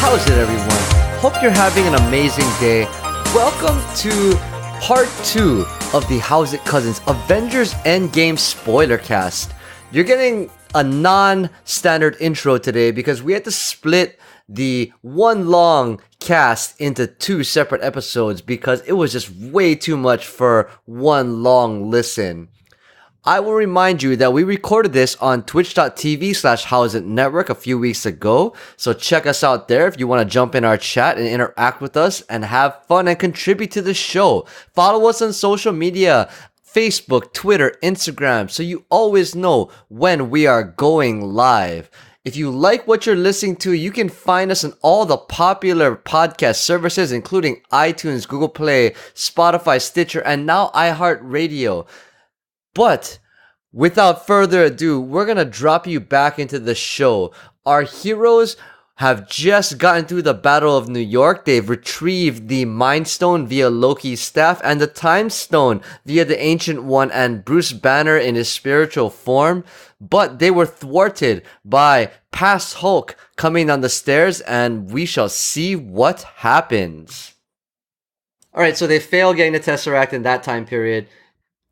How's it, everyone? Hope you're having an amazing day. Welcome to part 2 of the How's It Cousins Avengers Endgame Spoilercast. You're getting a non-standard intro today because we had to split the one long cast into 2 separate episodes because it was just way too much for one long listen. I will remind you that we recorded this on twitch.tv/howsitnetwork a few weeks ago. So check us out there if you want to jump in our chat and interact with us and have fun and contribute to the show. Follow us on social media, Facebook, Twitter, Instagram, so you always know when we are going live. If you like what you're listening to, you can find us on all the popular podcast services, including iTunes, Google Play, Spotify, Stitcher, and now iHeartRadio. But without further ado, we're going to drop you back into the show. Our heroes have just gotten through the Battle of New York. They've retrieved the Mind Stone via Loki's staff and the Time Stone via the Ancient One and Bruce Banner in his spiritual form. But they were thwarted by past Hulk coming down the stairs, and we shall see what happens. Alright, so they fail getting the Tesseract in that time period.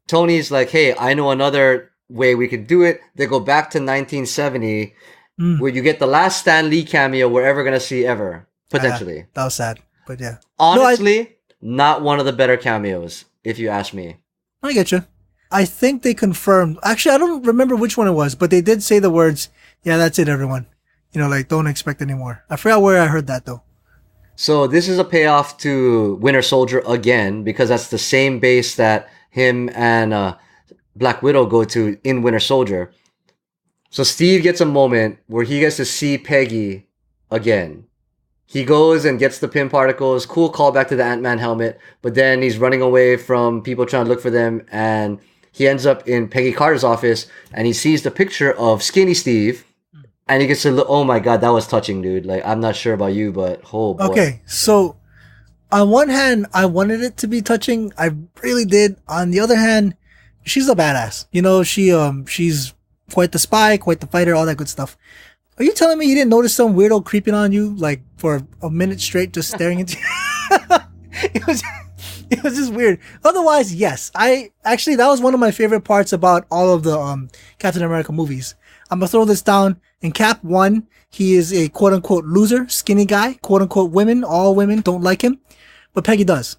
Tony's like, hey, I know another way we could do it. They go back to 1970, where you get the last Stan Lee cameo we're ever going to see ever, potentially. That was sad, but yeah. Honestly, not one of the better cameos, if you ask me. I get you. I think they confirmed. Actually, I don't remember which one it was, but they did say the words, yeah, that's it, everyone. You know, like, don't expect any more. I forgot where I heard that, though. So this is a payoff to Winter Soldier again, because that's the same base that him and Black Widow go to in Winter Soldier. So Steve gets a moment where he gets to see Peggy again. He goes and gets the Pym particles. Cool callback to the Ant-Man helmet. But then he's running away from people trying to look for them. And he ends up in Peggy Carter's office. And he sees the picture of Skinny Steve. And he gets to look. Oh my God, that was touching, dude. Like, I'm not sure about you, but oh boy. Okay, so on one hand, I wanted it to be touching. I really did. On the other hand, she's a badass. You know, she's quite the spy, quite the fighter, all that good stuff. Are you telling me you didn't notice some weirdo creeping on you, like, for a minute straight, just staring into you? It was just weird. Otherwise, yes. That was one of my favorite parts about all of the Captain America movies. I'm gonna throw this down. In Cap 1, he is a quote-unquote loser, skinny guy. Quote-unquote all women don't like him. But Peggy does.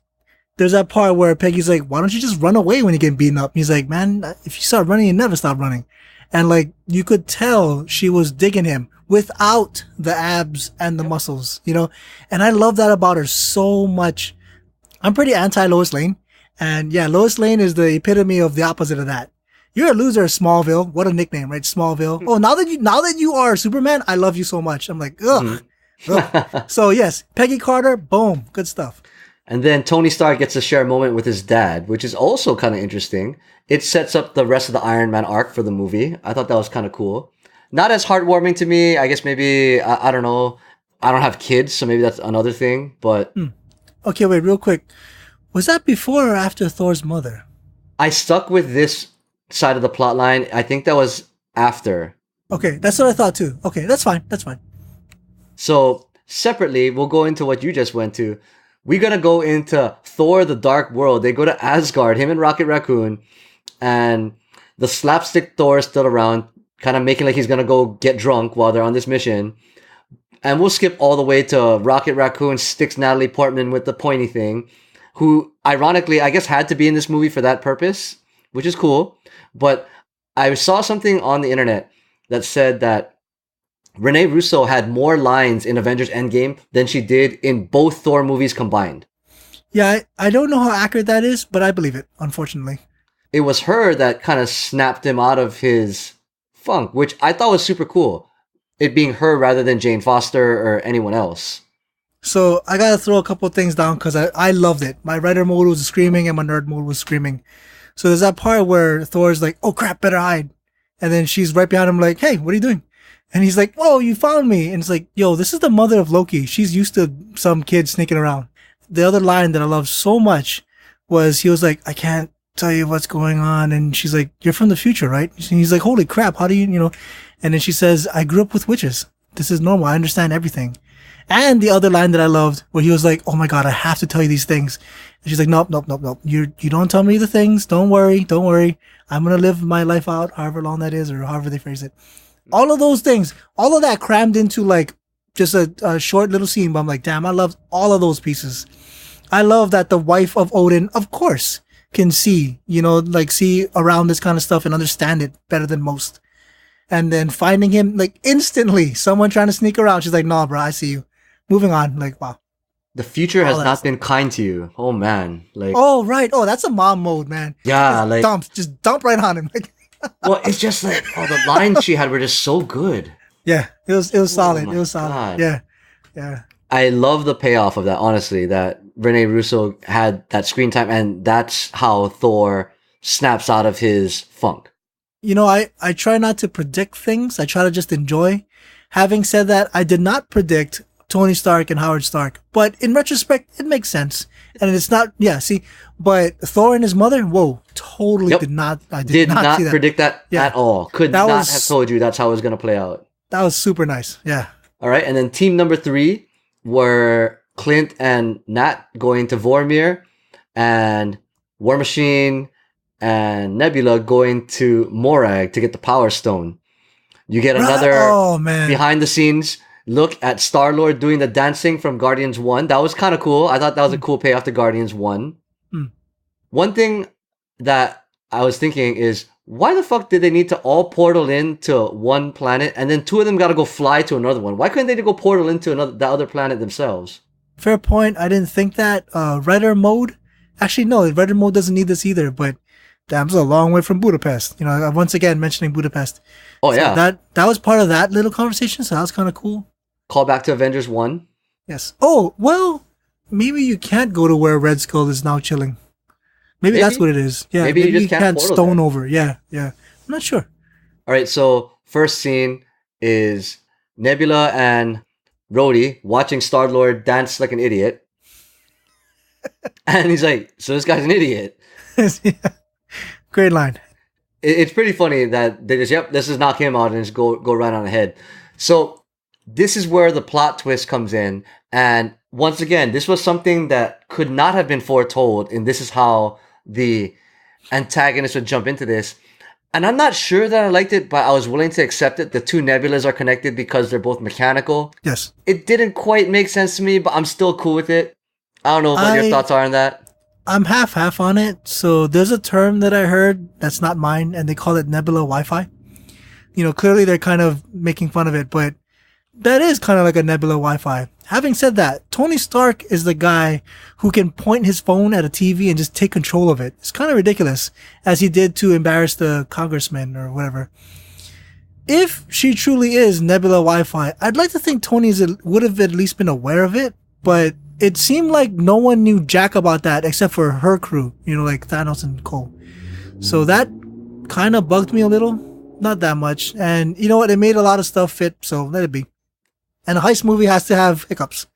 There's that part where Peggy's like, why don't you just run away when you get beaten up? He's like, man, if you start running, you never stop running. And like, you could tell she was digging him without the abs and the muscles, you know? And I love that about her so much. I'm pretty anti-Lois Lane. And yeah, Lois Lane is the epitome of the opposite of that. You're a loser, Smallville. What a nickname, right? Smallville. Oh, now that you are Superman, I love you so much. I'm like, ugh. So yes, Peggy Carter, boom, good stuff. And then Tony Stark gets to share a moment with his dad, which is also kind of interesting. It sets up the rest of the Iron Man arc for the movie. I thought that was kind of cool. Not as heartwarming to me. I guess maybe, I don't know. I don't have kids, so maybe that's another thing, but... Okay, wait, real quick. Was that before or after Thor's mother? I stuck with this side of the plot line. I think that was after. Okay, that's what I thought too. Okay, that's fine. So, separately, we'll go into what you just went to. We're going to go into Thor the Dark World. They go to Asgard, him and Rocket Raccoon, and the slapstick Thor is still around, kind of making like he's going to go get drunk while they're on this mission. And we'll skip all the way to Rocket Raccoon sticks Natalie Portman with the pointy thing, who, ironically, I guess had to be in this movie for that purpose, which is cool. But I saw something on the internet that said that Rene Russo had more lines in Avengers Endgame than she did in both Thor movies combined. Yeah, I don't know how accurate that is, but I believe it, unfortunately. It was her that kind of snapped him out of his funk, which I thought was super cool. It being her rather than Jane Foster or anyone else. So I gotta throw a couple of things down because I loved it. My writer mode was screaming and my nerd mode was screaming. So there's that part where Thor's like, oh crap, better hide. And then she's right behind him like, hey, what are you doing? And he's like, whoa, you found me. And it's like, yo, this is the mother of Loki. She's used to some kid sneaking around. The other line that I love so much was he was like, I can't tell you what's going on. And she's like, you're from the future, right? And he's like, holy crap, how do you, And then she says, I grew up with witches. This is normal. I understand everything. And the other line that I loved, where he was like, "Oh my god, I have to tell you these things," and she's like, "Nope, nope, nope, nope. You don't tell me the things. Don't worry, don't worry. I'm gonna live my life out, however long that is, or however they phrase it." All of those things, all of that crammed into like just a short little scene. But I'm like, damn, I loved all of those pieces. I love that the wife of Odin, of course, can see, like see around this kind of stuff and understand it better than most. And then finding him like instantly, someone trying to sneak around. She's like, "No, bro, I see you." Moving on. Like, wow. The future has not been kind to you. Oh man. Like, oh, right. Oh, that's a mom mode, man. Yeah. Just dump right on him. Like, well, it's just like, the lines she had were just so good. Yeah. It was solid. It was solid. God. Yeah. Yeah. I love the payoff of that, honestly, that Rene Russo had that screen time, and that's how Thor snaps out of his funk. I try not to predict things. I try to just enjoy. Having said that, I did not predict Tony Stark and Howard Stark, but in retrospect, it makes sense. And it's not, but Thor and his mother, whoa, totally Yep. did not see that. Predict that at all. Could not have told you that's how it was going to play out. That was super nice. Yeah. All right. And then team number 3 were Clint and Nat going to Vormir, and War Machine and Nebula going to Morag to get the Power Stone. You get another behind the scenes look at Star-Lord doing the dancing from Guardians 1. That was kind of cool. I thought that was a cool payoff to Guardians 1. One thing that I was thinking is, why the fuck did they need to all portal into one planet and then 2 of them got to go fly to another one? Why couldn't they go portal into the other planet themselves? Fair point. I didn't think that. Redder mode? Actually, no, Redder mode doesn't need this either, but damn, it's a long way from Budapest. Once again, mentioning Budapest. Oh, yeah. That was part of that little conversation, so that was kind of cool. Call back to Avengers 1. Yes. Oh, well, maybe you can't go to where Red Skull is now chilling. Maybe that's what it is. Yeah, maybe you just can't stone there. Over. Yeah. I'm not sure. All right, so first scene is Nebula and Rhodey watching Star-Lord dance like an idiot. And he's like, so this guy's an idiot. Yeah. Great line. It's pretty funny that they just, this is knock him out and just go right on ahead. So this is where the plot twist comes in. And once again, this was something that could not have been foretold. And this is how the antagonist would jump into this. And I'm not sure that I liked it, but I was willing to accept it. The 2 nebulas are connected because they're both mechanical. Yes. It didn't quite make sense to me, but I'm still cool with it. I don't know what your thoughts are on that. I'm half on it. So there's a term that I heard that's not mine, and they call it Nebula Wi-Fi. Clearly they're kind of making fun of it, but that is kind of like a Nebula Wi-Fi. Having said that, Tony Stark is the guy who can point his phone at a TV and just take control of it. It's kind of ridiculous, as he did to embarrass the congressman or whatever. If she truly is Nebula Wi-Fi, I'd like to think Tony would have at least been aware of it, but it seemed like no one knew jack about that except for her crew, like Thanos and Co. So that kind of bugged me a little. Not that much. And you know what? It made a lot of stuff fit, so let it be. And a heist movie has to have hiccups.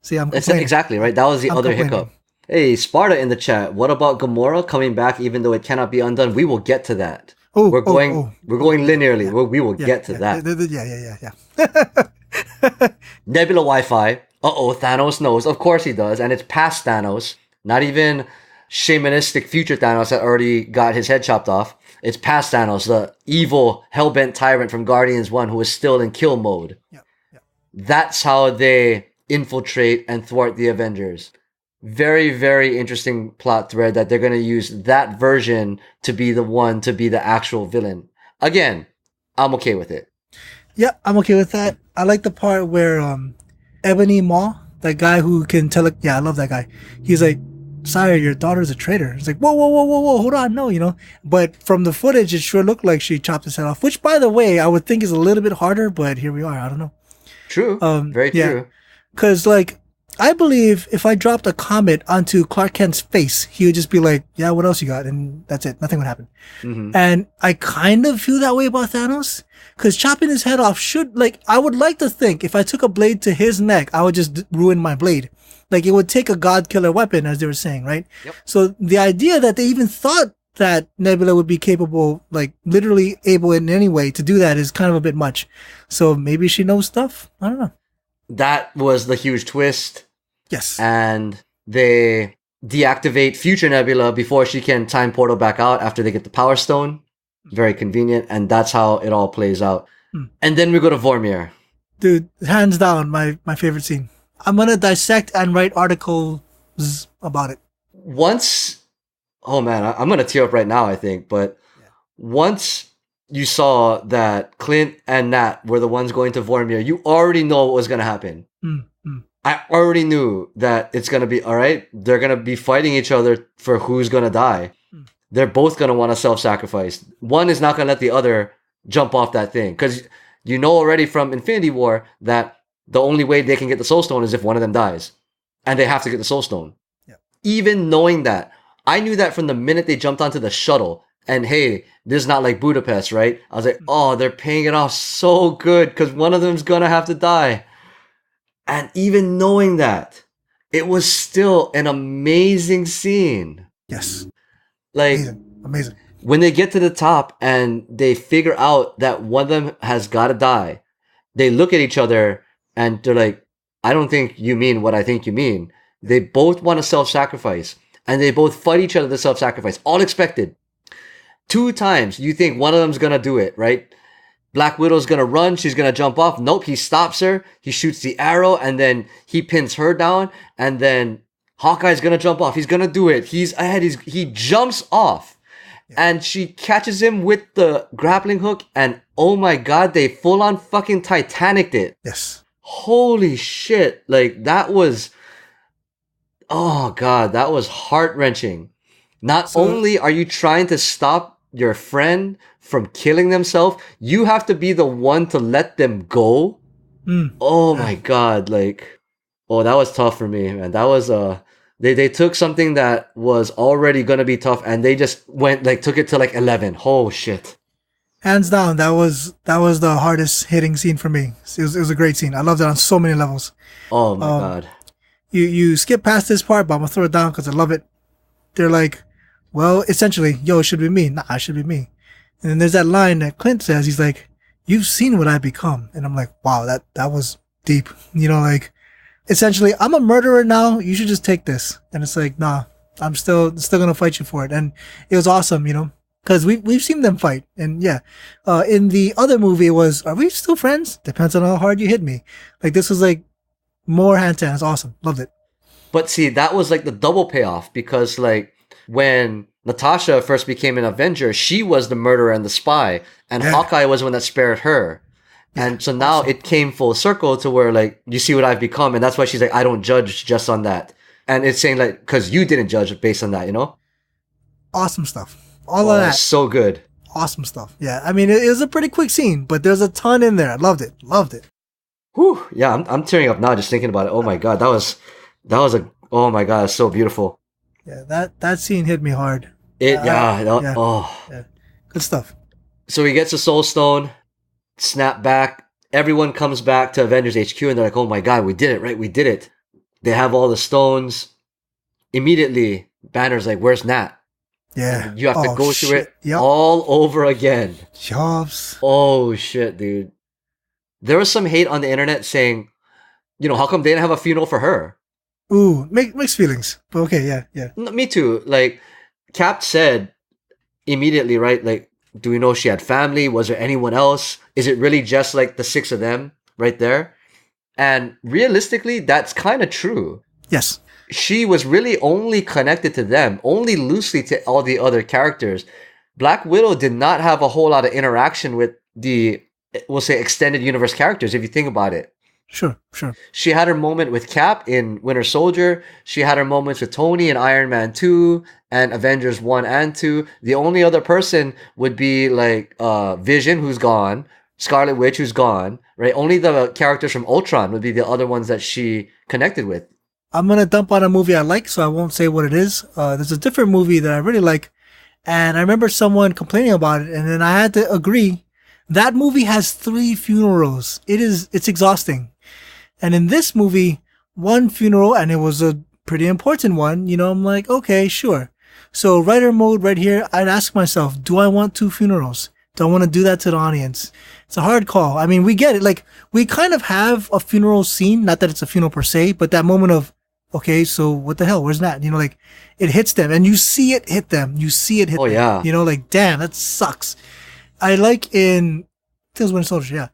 See, I'm complaining. Exactly, right? That was the other hiccup. Hey, Sparta in the chat. What about Gamora coming back even though it cannot be undone? We will get to that. We're going linearly. Yeah. We will get to that. Yeah. Nebula Wi-Fi. Thanos knows. Of course he does. And it's past Thanos. Not even shamanistic future Thanos that already got his head chopped off. It's past Thanos, the evil, hellbent tyrant from Guardians 1 who is still in kill mode. Yeah. That's how they infiltrate and thwart the Avengers. Very, very interesting plot thread that they're going to use that version to be the one to be the actual villain. Again, I'm okay with it. Yeah, I'm okay with that. I like the part where Ebony Maw, that guy who can I love that guy. He's like, "Sire, your daughter's a traitor." It's like, whoa, hold on, no, But from the footage, it sure looked like she chopped his head off, which, by the way, I would think is a little bit harder, but here we are. I don't know. True. Very true. Because, I believe if I dropped a comet onto Clark Kent's face, he would just be like, "Yeah, what else you got?" And that's it. Nothing would happen. Mm-hmm. And I kind of feel that way about Thanos. Because chopping his head off I would like to think if I took a blade to his neck, I would just ruin my blade. It would take a god killer weapon, as they were saying, right? Yep. So the idea that they even thought that Nebula would be capable, literally able in any way to do that is kind of a bit much. So maybe she knows stuff. I don't know. that was the huge twist. Yes. And they deactivate Future Nebula before she can time portal back out after they get the Power Stone. Very convenient, and that's how it all plays out. And then we go to Vormir. Dude, hands down, my favorite scene. I'm gonna dissect and write articles about it. Oh man, I'm gonna tear up right now, I think. But once you saw that Clint and Nat were the ones going to Vormir, you already know what was gonna happen. I already knew that it's gonna be, all right, they're gonna be fighting each other for who's gonna die. They're both gonna want to self-sacrifice. One is not gonna let the other jump off that thing. Because you know already from Infinity War that the only way they can get the Soul Stone is if one of them dies. And they have to get the Soul Stone. Yeah. Even knowing that, I knew that from the minute they jumped onto the shuttle. And hey, this is not like Budapest, right? I was like, oh, they're paying it off so good because one of them's gonna have to die. And even knowing that, it was still an amazing scene. Yes. Like, Amazing. When they get to the top and they figure out that one of them has got to die, they look at each other and they're like, I don't think you mean what I think you mean. They both want to self-sacrifice and they both fight each other to self-sacrifice. All expected. 2 times you think one of them's going to do it, right? Black Widow's going to run. She's going to jump off. Nope. He stops her. He shoots the arrow and then he pins her down. And then Hawkeye's going to jump off. He's going to do it. He's ahead. He jumps off. And she catches him with the grappling hook. And oh my God, they full on fucking Titanicked it. Yes. Holy shit. Like that was, oh God, that was heart-wrenching. Not only are you trying to stop your friend from killing themselves, you have to be the one to let them go. Oh my God. Like, oh, that was tough for me, man. That was, they took something that was already going to be tough and they just went, like, took it to like 11. Oh shit. Hands down, that was the hardest hitting scene for me. It was a great scene. I loved it on so many levels. Oh my God. You skip past this part, but I'm gonna throw it down because I love it. They're like, well, essentially, yo, it should be me. Nah, it should be me. And then there's that line that Clint says, he's like, you've seen what I've become. And I'm like, wow, that was deep. You know, like, essentially, I'm a murderer now. You should just take this. And it's like, nah, I'm still gonna fight you for it. And it was awesome, you know, because we've seen them fight. And yeah, in the other movie, it was, are we still friends? Depends on how hard you hit me. Like, this was like more hand to hand. It's awesome. Loved it. But see, that was like the double payoff because like when Natasha first became an Avenger, she was the murderer and the spy, and Hawkeye was the one that spared her. And so now it came full circle to where like, you see what I've become. And that's why she's like, I don't judge just on that. And it's saying like, cause you didn't judge based on that, you know? Awesome stuff. All of that. So good. Awesome stuff. Yeah. I mean, it was a pretty quick scene, but there's a ton in there. I loved it. Loved it. Whew. Yeah. I'm tearing up now just thinking about it. Oh my God. That was oh my God. It's so beautiful. Yeah. That scene hit me hard. Oh. Yeah. Good stuff. So he gets a Soul Stone. Snap back. Everyone comes back to Avengers HQ and they're like, oh my God, we did it, right? We did it. They have all the stones. Immediately, Banner's like, where's Nat? Yeah. And you have to go through it all over again. Jobs. Oh shit, dude. There was some hate on the internet saying, you know, how come they didn't have a funeral for her? Ooh, mixed feelings. But okay, yeah. Me too. Like, Cap said immediately, right? Like, do we know she had family? Was there anyone else? Is it really just like the 6 of them right there? And realistically, that's kind of true. Yes. She was really only connected to them, only loosely to all the other characters. Black Widow did not have a whole lot of interaction with the, we'll say, extended universe characters, if you think about it. Sure. She had her moment with Cap in Winter Soldier. She had her moments with Tony in Iron Man 2 and Avengers 1 and 2. The only other person would be like Vision, who's gone, Scarlet Witch, who's gone, right? Only the characters from Ultron would be the other ones that she connected with. I'm going to dump on a movie I like, so I won't say what it is. There's a different movie that I really like, and I remember someone complaining about it, and then I had to agree. That movie has 3 funerals. It's exhausting. And in this movie, 1 funeral, and it was a pretty important one, you know, I'm like, okay, sure. So writer mode right here, I'd ask myself, do I want 2 funerals? Do I want to do that to the audience? It's a hard call. I mean, we get it. Like, we kind of have a funeral scene. Not that it's a funeral per se, but that moment of, okay, so what the hell? Where's that? You know, like, it hits them and you see it hit them. You see it hit them. yeah. You know, like, damn, that sucks. I like in Tales of Winter Soldier, yeah.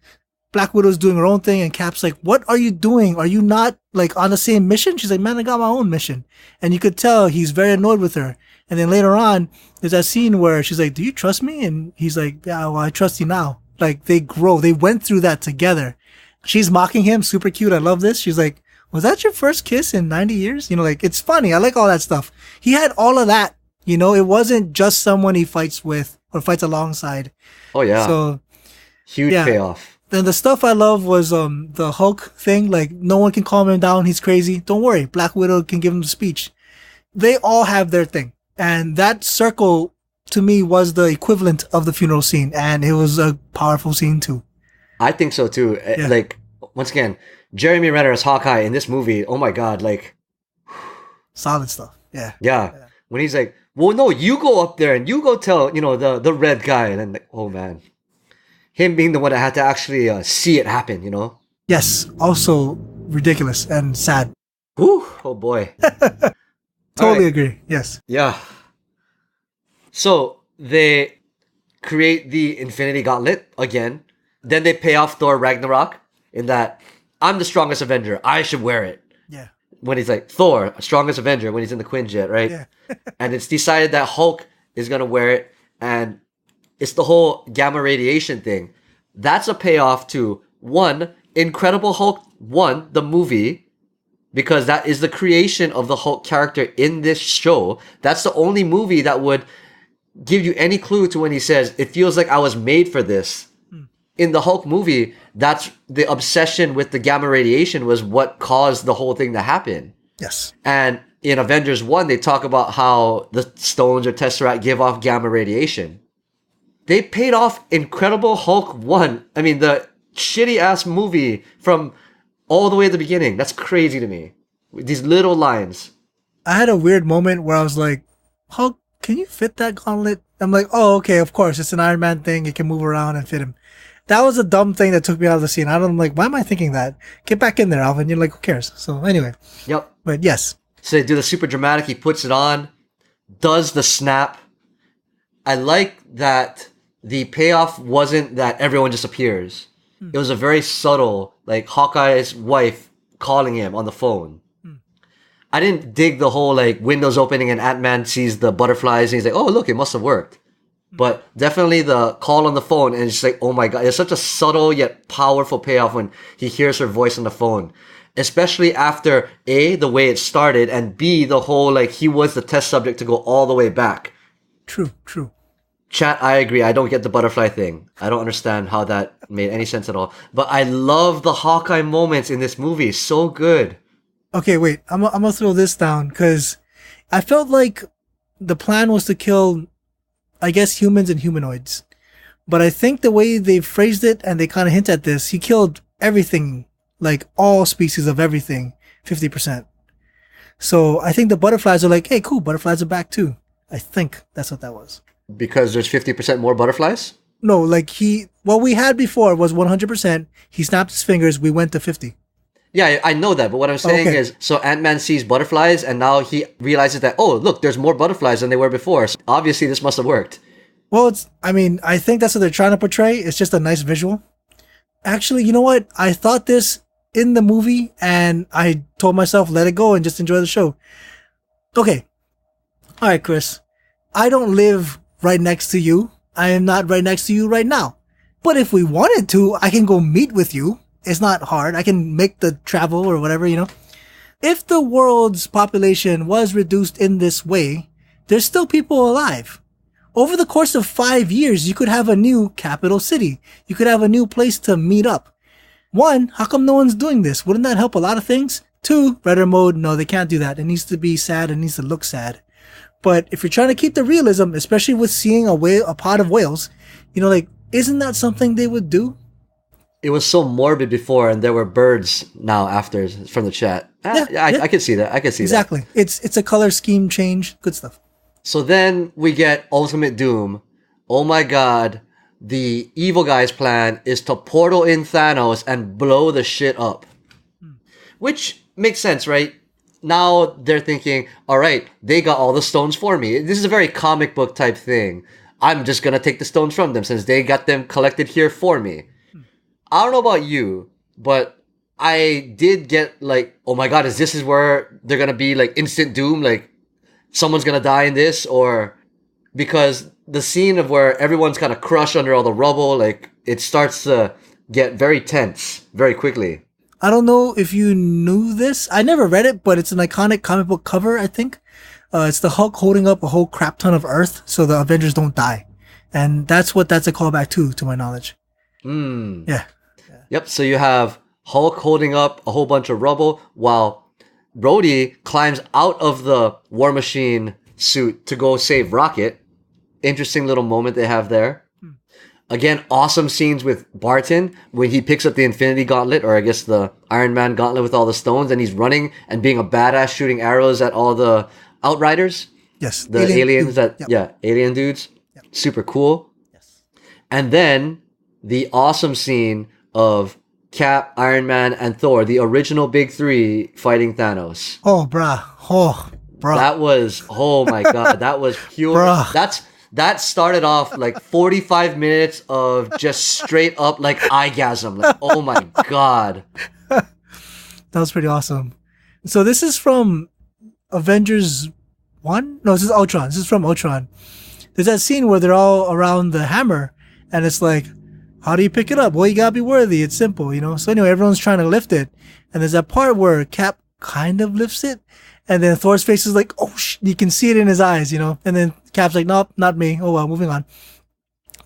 Black Widow's doing her own thing and Cap's like, what are you doing? Are you not like on the same mission? She's like, man, I got my own mission. And you could tell he's very annoyed with her. And then later on, there's that scene where she's like, do you trust me? And he's like, yeah, well, I trust you now. Like, they grow. They went through that together. She's mocking him. Super cute. I love this. She's like, was that your first kiss in 90 years? You know, like, it's funny. I like all that stuff. He had all of that. You know, it wasn't just someone he fights with or fights alongside. Oh, yeah. So, huge payoff. Then the stuff I love was the Hulk thing. Like, no one can calm him down. He's crazy. Don't worry. Black Widow can give him the speech. They all have their thing. And that circle, to me, was the equivalent of the funeral scene. And it was a powerful scene, too. I think so, too. Yeah. Like, once again, Jeremy Renner as Hawkeye in this movie, oh my God, like... solid stuff. Yeah. Yeah. When he's like, well, no, you go up there and you go tell, you know, the red guy. And then, like, oh, man. Him being the one that had to actually see it happen, you know? Yes. Also ridiculous and sad. Ooh, oh boy. Totally agree. Yes. Yeah. So they create the Infinity Gauntlet again. Then they pay off Thor Ragnarok in that I'm the strongest Avenger. I should wear it. Yeah. When he's like, Thor, strongest Avenger, when he's in the Quinjet, right? Yeah. And it's decided that Hulk is going to wear it. And it's the whole gamma radiation thing. That's a payoff to, one, Incredible Hulk 1, the movie, because that is the creation of the Hulk character in this show. That's the only movie that would give you any clue to when he says, it feels like I was made for this. In the Hulk movie, that's the obsession with the gamma radiation was what caused the whole thing to happen. Yes. And in Avengers 1, they talk about how the stones or Tesseract give off gamma radiation. They paid off Incredible Hulk 1. I mean, the shitty-ass movie from all the way at the beginning. That's crazy to me. These little lines. I had a weird moment where I was like, Hulk, can you fit that gauntlet? I'm like, oh, okay, of course. It's an Iron Man thing. It can move around and fit him. That was a dumb thing that took me out of the scene. I'm like, why am I thinking that? Get back in there, Alvin. You're like, who cares? So anyway. Yep. But yes. So they do the super dramatic. He puts it on, does the snap. I like that the payoff wasn't that everyone just appears. It was a very subtle, like Hawkeye's wife calling him on the phone. I didn't dig the whole like windows opening and Ant-Man sees the butterflies and he's like, oh, look, it must have worked. But definitely the call on the phone and it's like, oh my God, it's such a subtle yet powerful payoff when he hears her voice on the phone. Especially after A, the way it started, and B, the whole like he was the test subject to go all the way back. True. Chat, I agree. I don't get the butterfly thing. I don't understand how that made any sense at all. But I love the Hawkeye moments in this movie. So good. Okay, wait. I'm gonna throw this down because I felt like the plan was to kill, I guess, humans and humanoids. But I think the way they phrased it and they kind of hint at this, he killed everything, like all species of everything, 50%. So I think the butterflies are like, hey, cool, butterflies are back too. I think that's what that was. Because there's 50% more butterflies? No, like what we had before was 100%. He snapped his fingers. We went to 50. Yeah, I know that. But what I'm saying is, so Ant-Man sees butterflies and now he realizes that, oh, look, there's more butterflies than they were before. So obviously this must have worked. Well, I think that's what they're trying to portray. It's just a nice visual. Actually, you know what? I thought this in the movie and I told myself, let it go and just enjoy the show. Okay. All right, Chris. I don't live right next to you. I am not right next to you right now. But if we wanted to, I can go meet with you. It's not hard. I can make the travel or whatever, you know. If the world's population was reduced in this way, there's still people alive. Over the course of 5 years, you could have a new capital city. You could have a new place to meet up. 1, how come no one's doing this? Wouldn't that help a lot of things? 2, writer mode, no, they can't do that. It needs to be sad. It needs to look sad. But if you're trying to keep the realism, especially with seeing a pod of whales, you know, like, isn't that something they would do? It was so morbid before, and there were birds now after from the chat. I can see that. I can see exactly. that. It's a color scheme change. Good stuff. So then we get Ultimate Doom. Oh my God. the evil guy's plan is to portal in Thanos and blow the shit up. Which makes sense, right? Now they're thinking, all right, they got all the stones for me. This is a very comic book type thing. I'm just going to take the stones from them since they got them collected here for me. I don't know about you, but I did get like, oh my God, is where they're going to be like instant doom? Like someone's going to die in this? Or because the scene of where everyone's kind of crushed under all the rubble, like it starts to get very tense very quickly. I don't know if you knew this. I never read it, but it's an iconic comic book cover, I think. It's the Hulk holding up a whole crap ton of Earth so the Avengers don't die. And that's a callback to my knowledge. Yeah. Yep, so you have Hulk holding up a whole bunch of rubble while Rhodey climbs out of the War Machine suit to go save Rocket. Interesting little moment they have there. Again, awesome scenes with Barton when he picks up the Infinity Gauntlet, or I guess the Iron Man Gauntlet with all the stones, and he's running and being a badass shooting arrows at all the Outriders. Yes. The aliens alien dudes. Yep. Super cool. Yes. And then the awesome scene of Cap, Iron Man, and Thor, the original big three fighting Thanos. Oh, bruh. Oh, bruh. That was, oh my God, that was pure. Bruh. That started off like 45 minutes of just straight up like eyegasm. Like, oh my God. That was pretty awesome. So this is from Avengers 1? No, this is Ultron. This is from Ultron. There's that scene where they're all around the hammer and it's like, how do you pick it up? Well, you gotta be worthy. It's simple, you know? So anyway, everyone's trying to lift it. And there's that part where Cap kind of lifts it. And then Thor's face is like, oh, you can see it in his eyes, you know? And then Cap's like, nope, not me. Oh, well, moving on.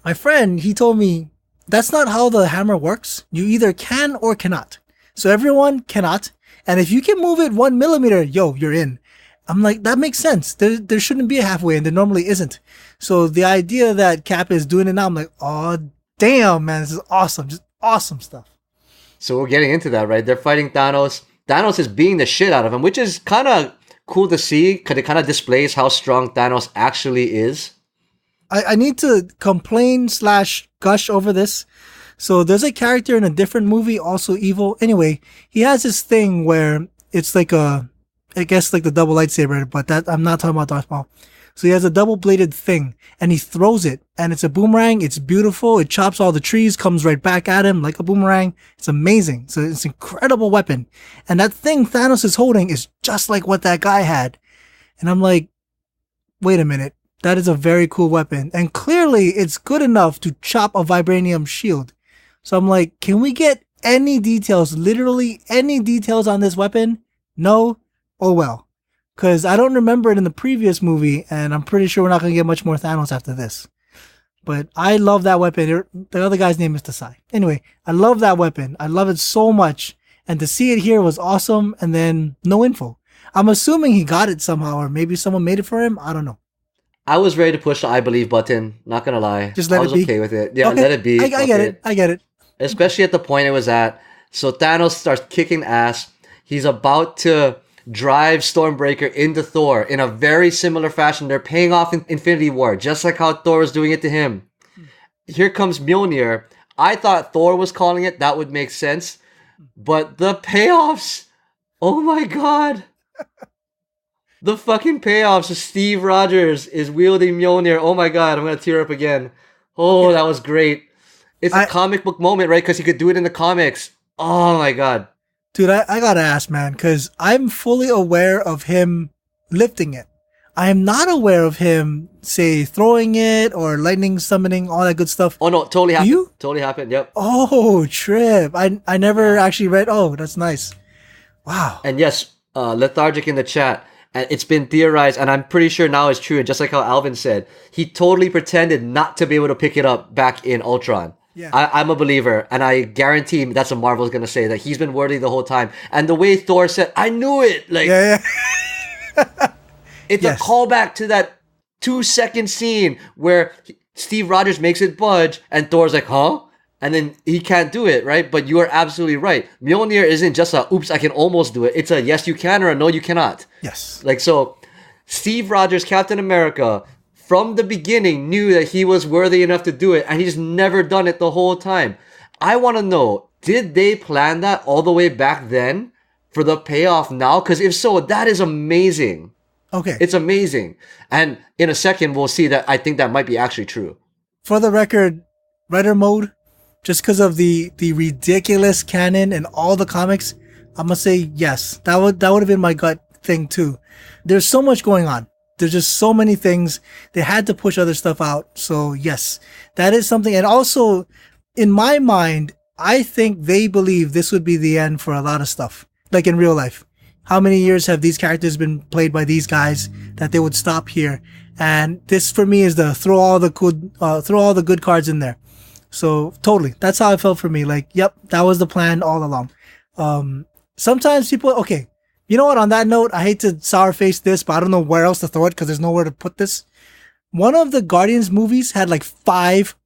My friend, he told me, that's not how the hammer works. You either can or cannot. So everyone cannot. And if you can move it 1 millimeter, yo, you're in. I'm like, that makes sense. There shouldn't be a halfway, and there normally isn't. So the idea that Cap is doing it now, I'm like, oh, damn, man, this is awesome. Just awesome stuff. So we're getting into that, right? They're fighting Thanos. Thanos is beating the shit out of him, which is kind of cool to see because it kind of displays how strong Thanos actually is. I need to complain / gush over this. So there's a character in a different movie, also evil. Anyway, he has this thing where it's like I guess like the double lightsaber, but that I'm not talking about Darth Maul. So he has a double-bladed thing, and he throws it, and it's a boomerang. It's beautiful. It chops all the trees, comes right back at him like a boomerang. It's amazing. So it's an incredible weapon. And that thing Thanos is holding is just like what that guy had. And I'm like, wait a minute. That is a very cool weapon. And clearly, it's good enough to chop a vibranium shield. So I'm like, can we get any details, literally any details on this weapon? No? Oh well. Because I don't remember it in the previous movie, and I'm pretty sure we're not going to get much more Thanos after this. But I love that weapon. The other guy's name is Tasai. Anyway, I love that weapon. I love it so much. And to see it here was awesome, and then no info. I'm assuming he got it somehow, or maybe someone made it for him. I don't know. I was ready to push the I believe button. Not going to lie. Just let it be. I was okay with it. Yeah, okay. Let it be. I get it. I get it. Especially at the point it was at. So Thanos starts kicking ass. He's about to drive Stormbreaker into Thor in a very similar fashion. They're paying off in Infinity War, just like how Thor was doing it to him. Here comes Mjolnir. I thought Thor was calling it. That would make sense. But the payoffs, oh my God. The fucking payoffs of Steve Rogers is wielding Mjolnir. Oh my God, I'm going to tear up again. Oh, that was great. It's a comic book moment, right? Because he could do it in the comics. Oh my God. Dude, I gotta ask, man, because I'm fully aware of him lifting it. I am not aware of him, say, throwing it or lightning summoning, all that good stuff. Oh, no, totally happened. You? Totally happened, yep. Oh, trip. I never actually read. Oh, that's nice. Wow. And yes, Lethargic in the chat. And it's been theorized, and I'm pretty sure now it's true. And just like how Alvin said, he totally pretended not to be able to pick it up back in Ultron. Yeah. I'm a believer, and I guarantee that's what Marvel's going to say, that he's been worthy the whole time. And the way Thor said, I knew it! Like, yeah. it's a callback to that 2-second scene where Steve Rogers makes it budge, and Thor's like, huh? And then he can't do it, right? But you are absolutely right. Mjolnir isn't just a, oops, I can almost do it. It's a, yes, you can, or a, no, you cannot. Yes. Like, so, Steve Rogers, Captain America, from the beginning knew that he was worthy enough to do it, and he's never done it the whole time. I want to know, did they plan that all the way back then for the payoff now? Because if so, that is amazing. Okay. It's amazing. And in a second, we'll see that I think that might be actually true. For the record, writer mode, just because of the ridiculous canon and all the comics, I'm gonna say yes. That would have been my gut thing too. There's so much going on. There's just so many things. They had to push other stuff out. So yes, that is something. And also, in my mind, I think they believe this would be the end for a lot of stuff. Like in real life. How many years have these characters been played by these guys that they would stop here? And this for me is the throw all the good cards in there. So totally, that's how it felt for me. Like, yep, that was the plan all along. Sometimes people, okay, you know what? On that note, I hate to sour face this, but I don't know where else to throw it because there's nowhere to put this. One of the Guardians movies had like five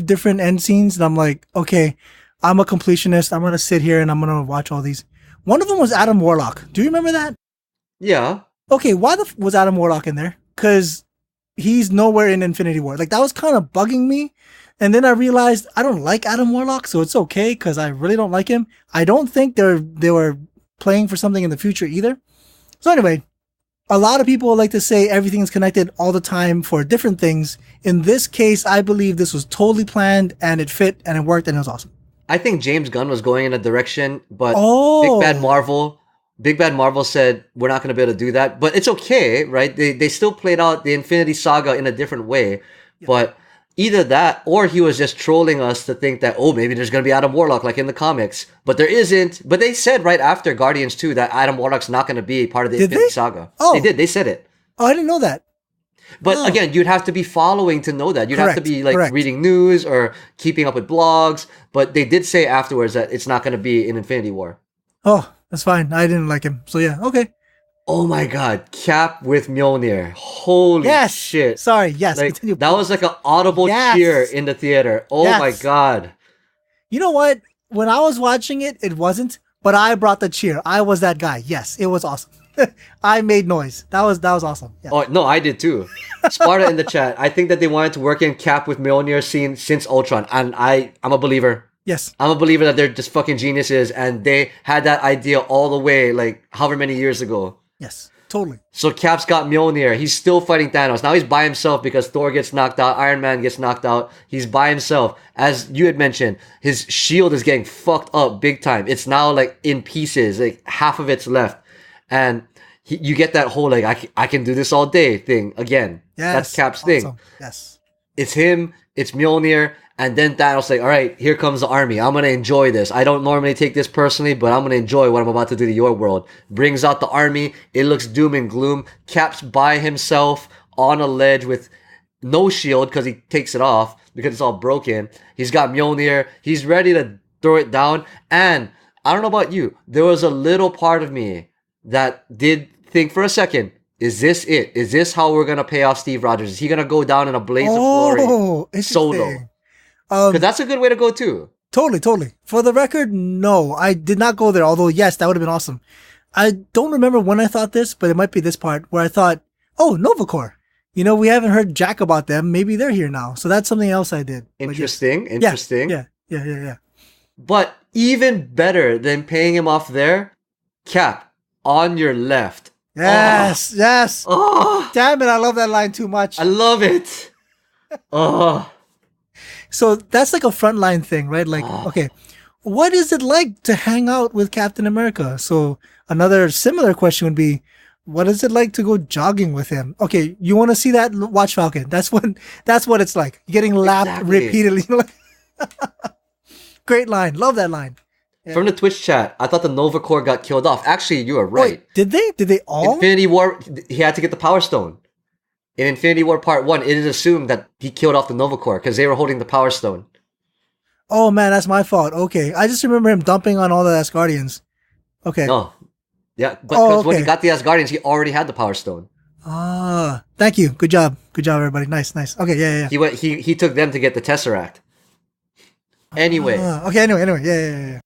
different end scenes, and I'm like, okay, I'm a completionist. I'm gonna sit here and I'm gonna watch all these. One of them was Adam Warlock. Do you remember that? Yeah. Okay, why was Adam Warlock in there? Because he's nowhere in Infinity War. Like, that was kind of bugging me. And then I realized I don't like Adam Warlock, so it's okay because I really don't like him. I don't think they were playing for something in the future either. So anyway, a lot of people like to say everything is connected all the time for different things. In this case, I believe this was totally planned and it fit and it worked and it was awesome. I think James Gunn was going in a direction, but Oh. Big Bad Marvel said we're not going to be able to do that. But it's okay, right? They still played out the Infinity Saga in a different way. Yeah. But either that or he was just trolling us to think that, oh, maybe there's going to be Adam Warlock like in the comics. But there isn't. But they said right after Guardians 2 that Adam Warlock's not going to be part of the Infinity Saga. Oh. They did. They said it. Oh, I didn't know that. But again, you'd have to be following to know that. You'd have to be like reading news or keeping up with blogs. But they did say afterwards that it's not going to be in Infinity War. Oh, that's fine. I didn't like him. So yeah, okay. Oh my God, Cap with Mjolnir. Holy shit. Sorry, yes. Like, that was like an audible cheer in the theater. Oh my God. You know what? When I was watching it, it wasn't. But I brought the cheer. I was that guy. Yes, it was awesome. I made noise. That was awesome. Yeah. Oh no, I did too. Sparta in the chat. I think that they wanted to work in Cap with Mjolnir scene since Ultron, and I'm a believer. Yes, I'm a believer that they're just fucking geniuses, and they had that idea all the way, like however many years ago. Yes, totally. So Cap's got Mjolnir. He's still fighting Thanos. Now he's by himself because Thor gets knocked out, Iron Man gets knocked out. He's by himself. As you had mentioned, his shield is getting fucked up big time. It's now like in pieces, like half of it's left. And you get that whole like I can do this all day thing again. Yes, that's Cap's thing. Yes, it's him. It's Mjolnir, and then Thanos like, all right, here comes the army. I'm gonna enjoy this. I don't normally take this personally, but I'm gonna enjoy what I'm about to do to your world. Brings out the army. It looks doom and gloom. Cap's by himself on a ledge with no shield because he takes it off because it's all broken. He's got Mjolnir. He's ready to throw it down. And I don't know about you, there was a little part of me that did think for a second, is this it? Is this how we're going to pay off Steve Rogers? Is he going to go down in a blaze of glory solo? Because that's a good way to go too. Totally. For the record, no, I did not go there. Although, yes, that would have been awesome. I don't remember when I thought this, but it might be this part where I thought, oh, Nova Corps. You know, we haven't heard jack about them. Maybe they're here now. So that's something else I did. Interesting. Yeah. But even better than paying him off there, Cap, on your left. Yes. Oh. Damn it, I love that line too much. I love it. Oh. So that's like a frontline thing, right? Like, okay, what is it like to hang out with Captain America? So another similar question would be, what is it like to go jogging with him? Okay, you want to see that? Watch Falcon. That's what it's like. Getting lapped repeatedly. Great line. Love that line. Yeah. From the Twitch chat, I thought the Nova Corps got killed off. Actually, you were right. Wait, did they? Did they all? Infinity War, he had to get the Power Stone. In Infinity War Part 1, it is assumed that he killed off the Nova Corps because they were holding the Power Stone. Oh man, that's my fault. Okay, I just remember him dumping on all the Asgardians. Okay. No. Yeah, but when he got the Asgardians, he already had the Power Stone. Thank you. Good job, everybody. Nice. Okay, yeah. He took them to get the Tesseract. Anyway. Anyway. Yeah.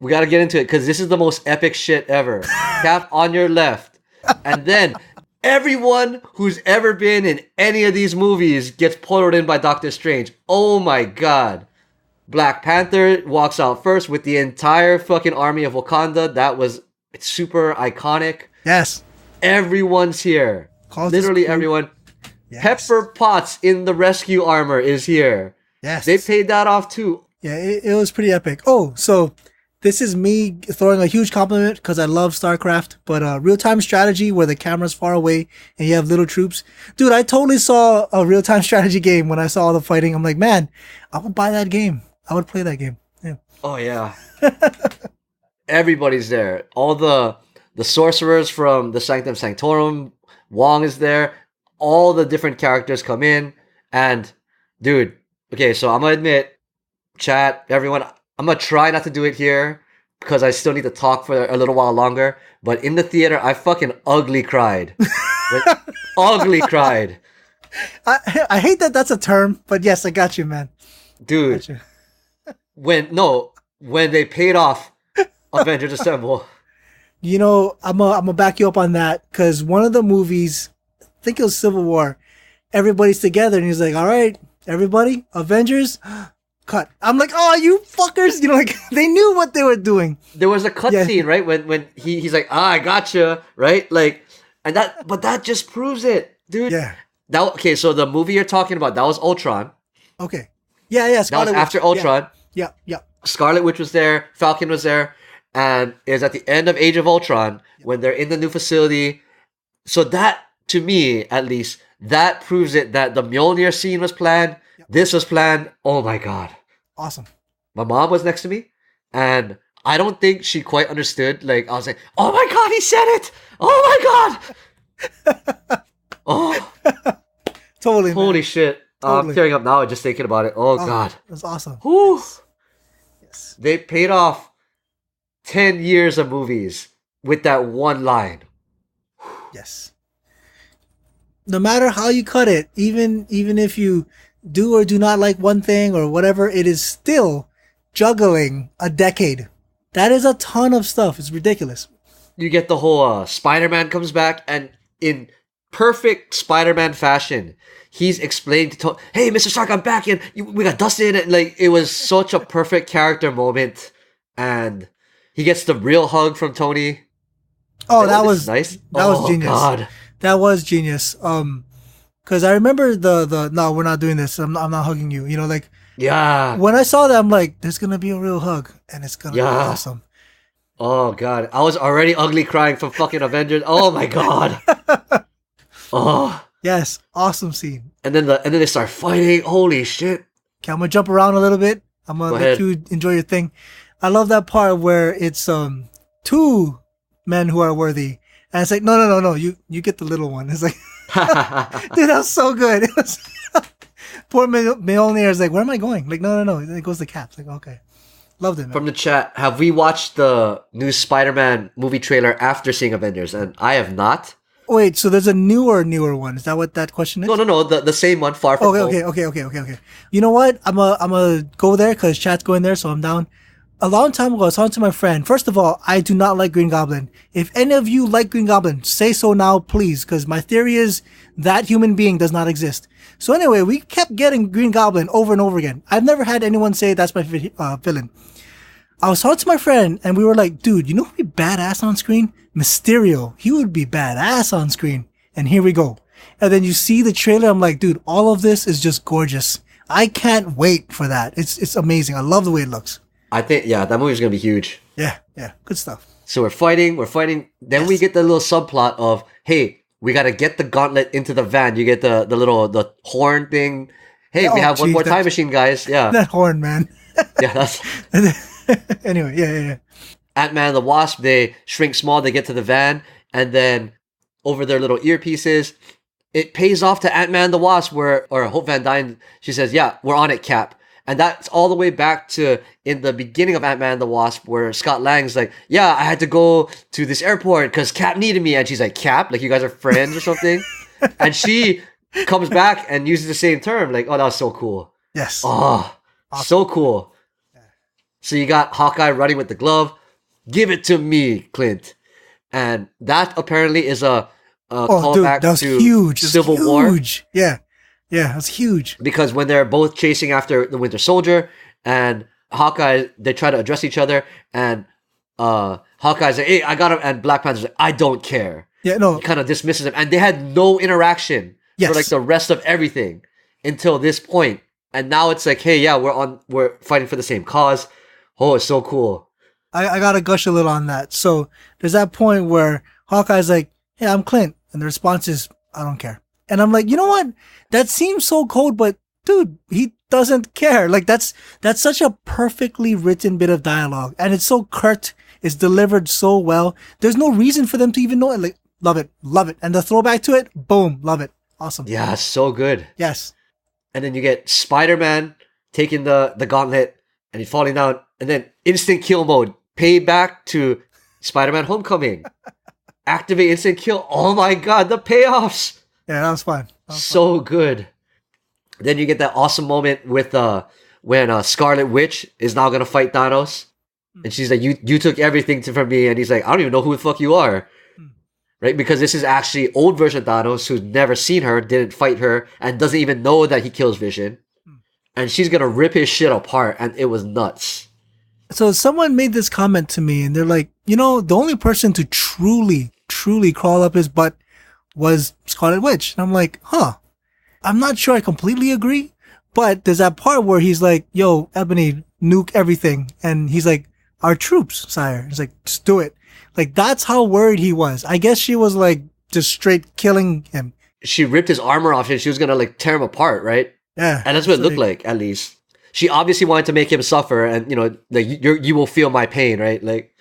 We got to get into it because this is the most epic shit ever. Cap on your left. And then Everyone who's ever been in any of these movies gets pulled in by Doctor Strange. Oh my god. Black Panther walks out first with the entire fucking army of Wakanda. That was super iconic. Yes. Everyone's here. Literally everyone. Yes. Pepper Potts in the rescue armor is here. Yes. They paid that off too. Yeah, it was pretty epic. Oh, so this is me throwing a huge compliment because I love StarCraft, but real-time strategy where the camera's far away and you have little troops. Dude, I totally saw a real-time strategy game when I saw all the fighting. I'm like, man, I would buy that game. I would play that game. Yeah. Oh yeah. Everybody's there. All the sorcerers from the Sanctum Sanctorum. Wong is there. All the different characters come in. And dude, okay, so I'm gonna admit, chat, everyone, I'm gonna try not to do it here because I still need to talk for a little while longer. But in the theater, I fucking ugly cried. Ugly cried. I hate that that's a term, but yes, I got you, man. Dude, Got you. when they paid off Avengers Assemble. You know, I'm gonna back you up on that because one of the movies, I think it was Civil War, everybody's together and he's like, all right, everybody, Avengers, cut. I'm like, oh, you fuckers. You know, like they knew what they were doing. There was a cutscene, right? When he's like, I gotcha, right? Like, and that just proves it, dude. Yeah. Okay, so the movie you're talking about, that was Ultron. Okay. Yeah. That was after Ultron. Yeah. Scarlet Witch was there, Falcon was there, and it was at the end of Age of Ultron when they're in the new facility. So that, to me, at least, that proves it that the Mjolnir scene was planned. Yep. This was planned. Oh my god. Awesome. My mom was next to me, and I don't think she quite understood. Like, I was like, oh my god, he said it! Oh my god! Oh. Totally. Holy man. shit. Totally. I'm tearing up now just thinking about it. Oh god. That's awesome. Whew. Yes. They paid off 10 years of movies with that one line. Yes. No matter how you cut it, even if you do or do not like one thing or whatever, it is still juggling a decade. That is a ton of stuff. It's ridiculous. You get the whole Spider-Man comes back, and in perfect Spider-Man fashion, he's explained to Tony, hey, Mr. Stark, I'm back, and we got Dustin, and like, it was such a perfect character moment, and he gets the real hug from Tony. Oh, that was nice. That was genius. God. That was genius. Because I remember the no, we're not doing this. I'm not hugging you. You know, like Yeah. when I saw that, I'm like, there's gonna be a real hug, and it's gonna be awesome. Oh god, I was already ugly crying from fucking Avengers. Oh my god. Oh. Yes, awesome scene. And then they start fighting. Holy shit. Okay, I'm gonna jump around a little bit. I'm gonna let you enjoy your thing. I love that part where it's two men who are worthy, and it's like no, you get the little one. It's like, dude, that was so good. It was poor Mjolnir is like, where am I going? Like no, and it goes to Cap. It's like okay, loved it, man. From the chat, have we watched the new Spider-Man movie trailer after seeing Avengers? And I have not. Wait, so there's a newer one. Is that what that question is? No, the same one, Far From Home. Okay. You know what? I'm a go there because chat's going there, so I'm down. A long time ago, I was talking to my friend. First of all, I do not like Green Goblin. If any of you like Green Goblin, say so now, please, because my theory is that human being does not exist. So anyway, we kept getting Green Goblin over and over again. I've never had anyone say that's my villain. I was talking to my friend, and we were like, dude, you know who'd be badass on screen? Mysterio. He would be badass on screen. And here we go. And then you see the trailer, I'm like, dude, all of this is just gorgeous. I can't wait for that. It's amazing. I love the way it looks. I think, yeah, that movie's gonna be huge. Yeah, good stuff. So we're fighting. Then we get the little subplot of, hey, we gotta get the gauntlet into the van. You get the horn thing. Hey, we have one more time machine, guys. Yeah. That horn, man. Yeah, that's... Anyway, yeah. Ant-Man and the Wasp, they shrink small, they get to the van, and then over their little earpieces, it pays off to Ant-Man and the Wasp, or Hope Van Dyne, she says, yeah, we're on it, Cap. And that's all the way back to in the beginning of Ant-Man and the Wasp, where Scott Lang's like, yeah, I had to go to this airport because Cap needed me. And she's like, Cap? Like, you guys are friends or something? And she comes back and uses the same term. Like, oh, that was so cool. Yes. Oh, awesome. So cool. So you got Hawkeye running with the glove. Give it to me, Clint. And that apparently is a Oh, dude, callback that was to huge. Civil That was War. huge. Yeah. Yeah, that was huge. Because when they're both chasing after the Winter Soldier and Hawkeye, they try to address each other, and Hawkeye's like, "Hey, I got him," and Black Panther's like, "I don't care." Yeah, no. He kind of dismisses him, and they had no interaction for like Yes. the rest of everything until this point. And now it's like, hey, yeah, we're fighting for the same cause. Oh, it's so cool. I gotta gush a little on that. So there's that point where Hawkeye's like, "Hey, I'm Clint," and the response is, "I don't care." And I'm like, you know what? That seems so cold, but dude, he doesn't care. Like that's such a perfectly written bit of dialogue, and it's so curt. It's delivered so well. There's no reason for them to even know it. Like, love it, love it, and the throwback to it, boom, love it, awesome. Yeah, so good. Yes. And then you get Spider-Man taking the gauntlet and he's falling down, and then instant kill mode. Payback to Spider-Man Homecoming. Activate instant kill. Oh my god, the payoffs. Yeah, that was fun. So good. Then you get that awesome moment with when Scarlet Witch is now gonna fight Thanos, and she's like, "You took everything from me," and he's like, "I don't even know who the fuck you are." Right? Because this is actually old version Thanos who's never seen her, didn't fight her, and doesn't even know that he kills Vision. And she's gonna rip his shit apart, and it was nuts. So someone made this comment to me, and they're like, you know, the only person to truly crawl up his butt was Scarlet Witch. And I'm like, huh. I'm not sure I completely agree, but there's that part where he's like, "Yo, Ebony, nuke everything." And he's like, "Our troops, sire." He's like, "Just do it." Like, that's how worried he was. I guess she was like just straight killing him. She ripped his armor off and she was gonna like tear him apart, right? Yeah. And that's what it looked like, at least. She obviously wanted to make him suffer, and you know, like you will feel my pain, right? Like,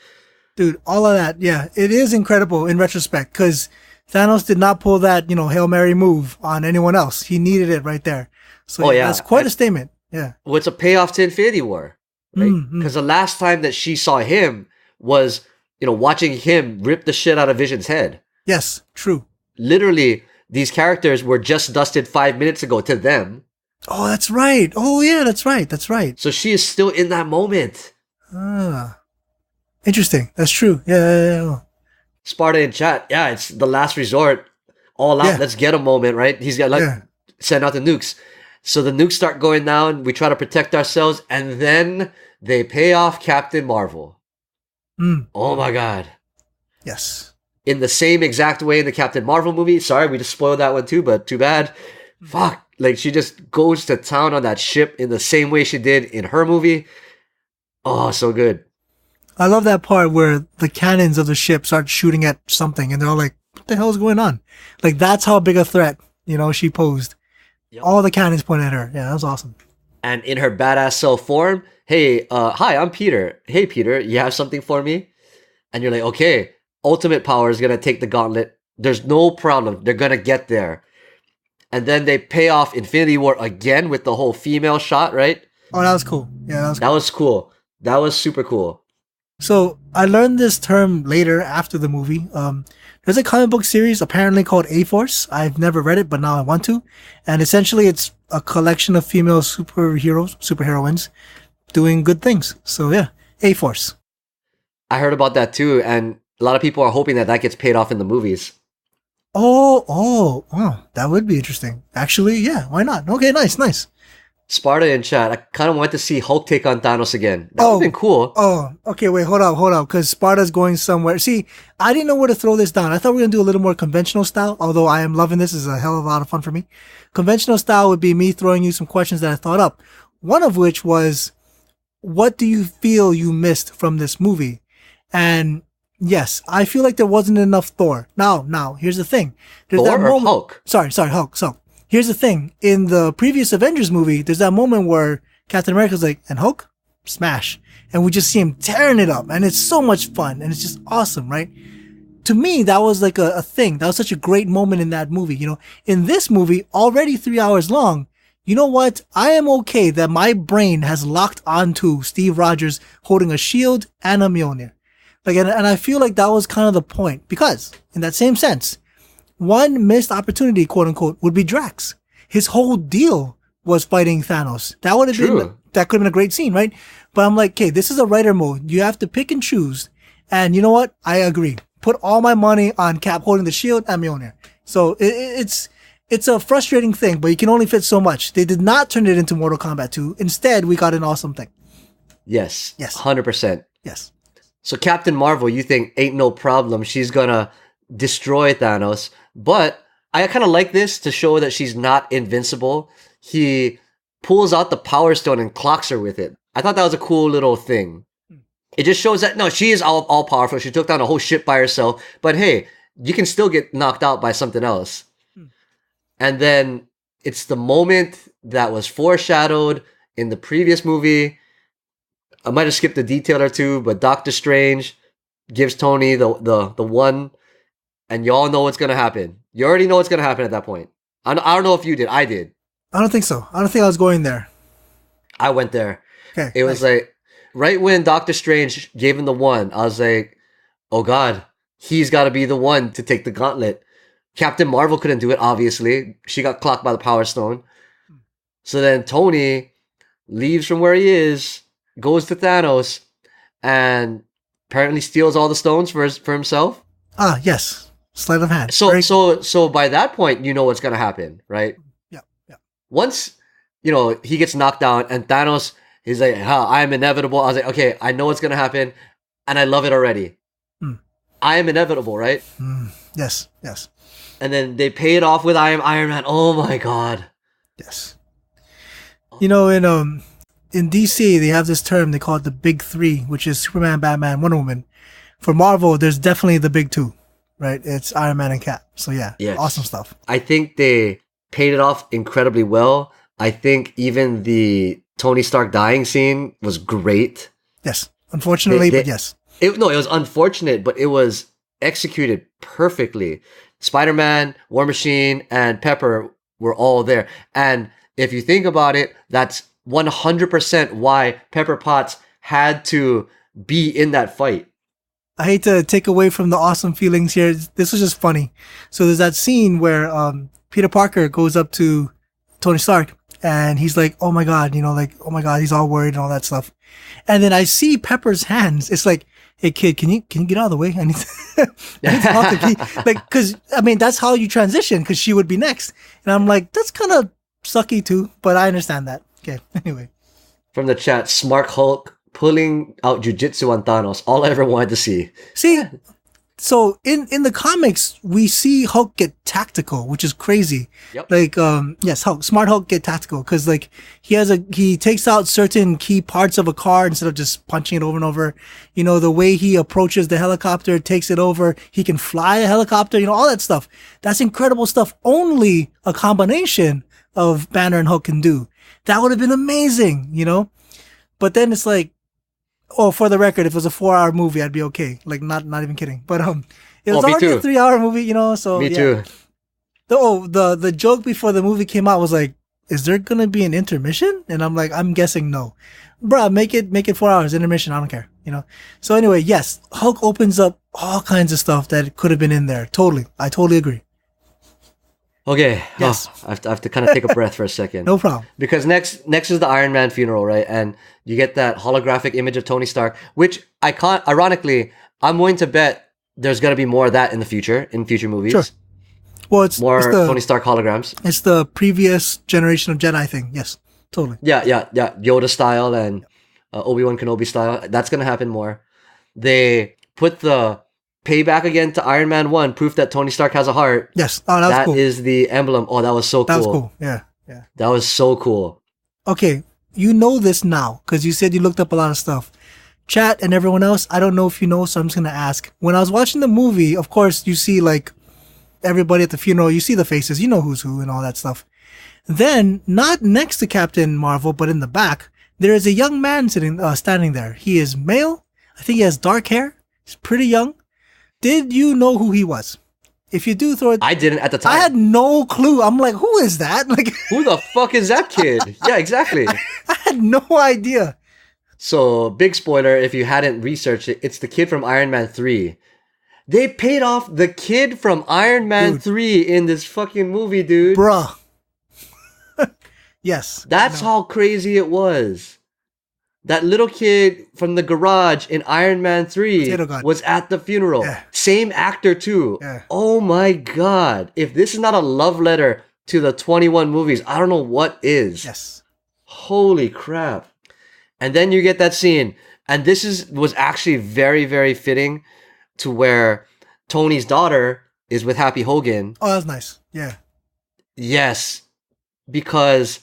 dude, all of that, yeah, it is incredible in retrospect, because Thanos did not pull that, you know, Hail Mary move on anyone else. He needed it right there. So that's quite a statement. Yeah. Well, it's a payoff to Infinity War, right? Because the last time that she saw him was, you know, watching him rip the shit out of Vision's head. Yes, true. Literally, these characters were just dusted 5 minutes ago to them. Oh, that's right. Oh, yeah, that's right. That's right. So she is still in that moment. Interesting. That's true. Yeah. Sparta in chat. Yeah, it's the last resort. All out. Yeah. Let's get a moment, right? He's got send out the nukes. So the nukes start going down. We try to protect ourselves, and then they pay off Captain Marvel. Oh my god. Yes. In the same exact way in the Captain Marvel movie. Sorry, we just spoiled that one too, but too bad. Fuck. Like, she just goes to town on that ship in the same way she did in her movie. Oh, so good. I love that part where the cannons of the ship start shooting at something, and they're all like, "What the hell is going on?" Like, that's how big a threat, you know, she posed. Yep. All the cannons pointed at her. Yeah, that was awesome. And in her badass self form, "Hey, hi, I'm Peter. Hey, Peter, you have something for me?" And you're like, okay, ultimate power is going to take the gauntlet. There's no problem. They're going to get there. And then they pay off Infinity War again with the whole female shot, right? Oh, that was cool. Yeah, that was cool. That was cool. That was super cool. So I learned this term later after the movie. There's a comic book series apparently called A-Force. I've never read it, but now I want to. And essentially it's a collection of female superheroines doing good things. So yeah, A-Force. I heard about that too, and a lot of people are hoping that that gets paid off in the movies. Oh, that would be interesting. Actually, yeah, why not? Okay, nice. Sparta in chat, I kind of want to see Hulk take on Thanos again. That would have been cool. Oh, okay, wait, hold up, because Sparta's going somewhere. See, I didn't know where to throw this down. I thought we were going to do a little more conventional style, although I am loving this. It's a hell of a lot of fun for me. Conventional style would be me throwing you some questions that I thought up. One of which was, what do you feel you missed from this movie? And yes, I feel like there wasn't enough Thor. Now, here's the thing. There's Thor that or moment, Hulk? Sorry, Hulk. So, here's the thing. In the previous Avengers movie, there's that moment where Captain America's like, "And Hulk? Smash." And we just see him tearing it up. And it's so much fun. And it's just awesome, right? To me, that was like a thing. That was such a great moment in that movie. You know, in this movie, already 3 hours long, you know what? I am okay that my brain has locked onto Steve Rogers holding a shield and a Mjolnir. Like, and I feel like that was kind of the point, because in that same sense, one missed opportunity, quote unquote, would be Drax. His whole deal was fighting Thanos. That would have been, that could have been a great scene, right? But I'm like, okay, this is a writer mode. You have to pick and choose. And you know what? I agree. put all my money on Cap holding the shield and Mjolnir. So it's a frustrating thing, but you can only fit so much. They did not turn it into Mortal Kombat 2. Instead, we got an awesome thing. Yes. Yes. 100%. Yes. So Captain Marvel, you think ain't no problem. She's gonna destroy Thanos. But I kind of like this to show that she's not invincible. He pulls out the Power Stone and clocks her with it. I thought that was a cool little thing. It just shows that, no, she is all powerful. She took down a whole ship by herself. But hey, you can still get knocked out by something else. And then it's the moment that was foreshadowed in the previous movie. I might have skipped a detail or two, but Doctor Strange gives Tony the one, and y'all know what's going to happen. You already know what's going to happen at that point. I don't know if you did. I did. I don't think so. I don't think I was going there. I went there. Okay. It was like, right when Doctor Strange gave him the one, I was like, oh God, he's got to be the one to take the gauntlet. Captain Marvel couldn't do it, obviously. She got clocked by the Power Stone. So then Tony leaves from where he is, goes to Thanos, and apparently steals all the stones for himself. Ah, yes. Sleight of hand. So by that point, you know what's going to happen, right? Yeah. Once, he gets knocked down and Thanos, he's like, I am inevitable. I was like, okay, I know what's going to happen, and I love it already. I am inevitable, right? Yes. And then they pay it off with Iron Man. Oh my God. Yes. In DC, they have this term, they call it the Big Three, which is Superman, Batman, Wonder Woman. For Marvel, there's definitely the Big Two, right? It's Iron Man and Cap. So yeah, Awesome stuff. I think they paid it off incredibly well. I think even the Tony Stark dying scene was great. Yes. Unfortunately, but yes. It was unfortunate, but it was executed perfectly. Spider-Man, War Machine, and Pepper were all there. And if you think about it, that's 100% why Pepper Potts had to be in that fight. I hate to take away from the awesome feelings here. This was just funny. So there's that scene where Peter Parker goes up to Tony Stark and he's like, oh my God, oh my God, he's all worried and all that stuff. And then I see Pepper's hands. It's like, hey kid, can you get out of the way? I need to talk to Pete. Cause that's how you transition, cause she would be next. And I'm like, that's kind of sucky too, but I understand that. Okay. Anyway. From the chat, Smart Hulk pulling out jujitsu on Thanos. All I ever wanted to see. See, so in the comics, we see Hulk get tactical, which is crazy. Yep. Yes, Smart Hulk get tactical because he takes out certain key parts of a car instead of just punching it over and over. The way he approaches the helicopter, takes it over. He can fly a helicopter. All that stuff. That's incredible stuff. Only a combination of Banner and Hulk can do. That would have been amazing, But then it's like, oh, for the record, if it was a 4-hour movie, I'd be okay. Not even kidding. But it was already a 3-hour movie, So me too. The joke before the movie came out was like, is there gonna be an intermission? And I'm like, I'm guessing no. Bruh, make it 4 hours intermission. I don't care, So anyway, yes, Hulk opens up all kinds of stuff that could have been in there. Totally, I totally agree. Okay. Yes. I have to kind of take a breath for a second. No problem. Because next is the Iron Man funeral, right? And you get that holographic image of Tony Stark, which ironically, I'm willing to bet there's going to be more of that in future movies. Sure. Well, it's the Tony Stark holograms. It's the previous generation of Jedi thing. Yes, totally. Yeah. Yoda style and Obi-Wan Kenobi style. That's going to happen more. They put the payback again to Iron Man 1, proof that Tony Stark has a heart. Yes. Oh, that was cool. That is the emblem. Oh, that was so cool. That was cool. Yeah. That was so cool. Okay, you know this now, because you said you looked up a lot of stuff. Chat and everyone else, I don't know if you know, so I'm just going to ask. When I was watching the movie, of course, you see everybody at the funeral, you see the faces, you know who's who and all that stuff. Then, not next to Captain Marvel, but in the back, there is a young man standing there. He is male. I think he has dark hair. He's pretty young. Did you know who he was? If you do, throw it. I didn't at the time. I had no clue. I'm like, who is that? Who the fuck is that kid? Yeah, exactly. I had no idea. So, big spoiler, if you hadn't researched it, it's the kid from Iron Man 3. They paid off the kid from Iron Man 3 in this fucking movie, dude. Bruh. Yes. That's how crazy it was. That little kid from the garage in Iron Man 3 Potato God. was at the funeral. Yeah. Same actor too. Yeah. Oh my god. If this is not a love letter to the 21 movies, I don't know what is. Yes. Holy crap. And then you get that scene. And this was actually very, very fitting to where Tony's daughter is with Happy Hogan. Oh, that's nice. Yeah. Yes. Because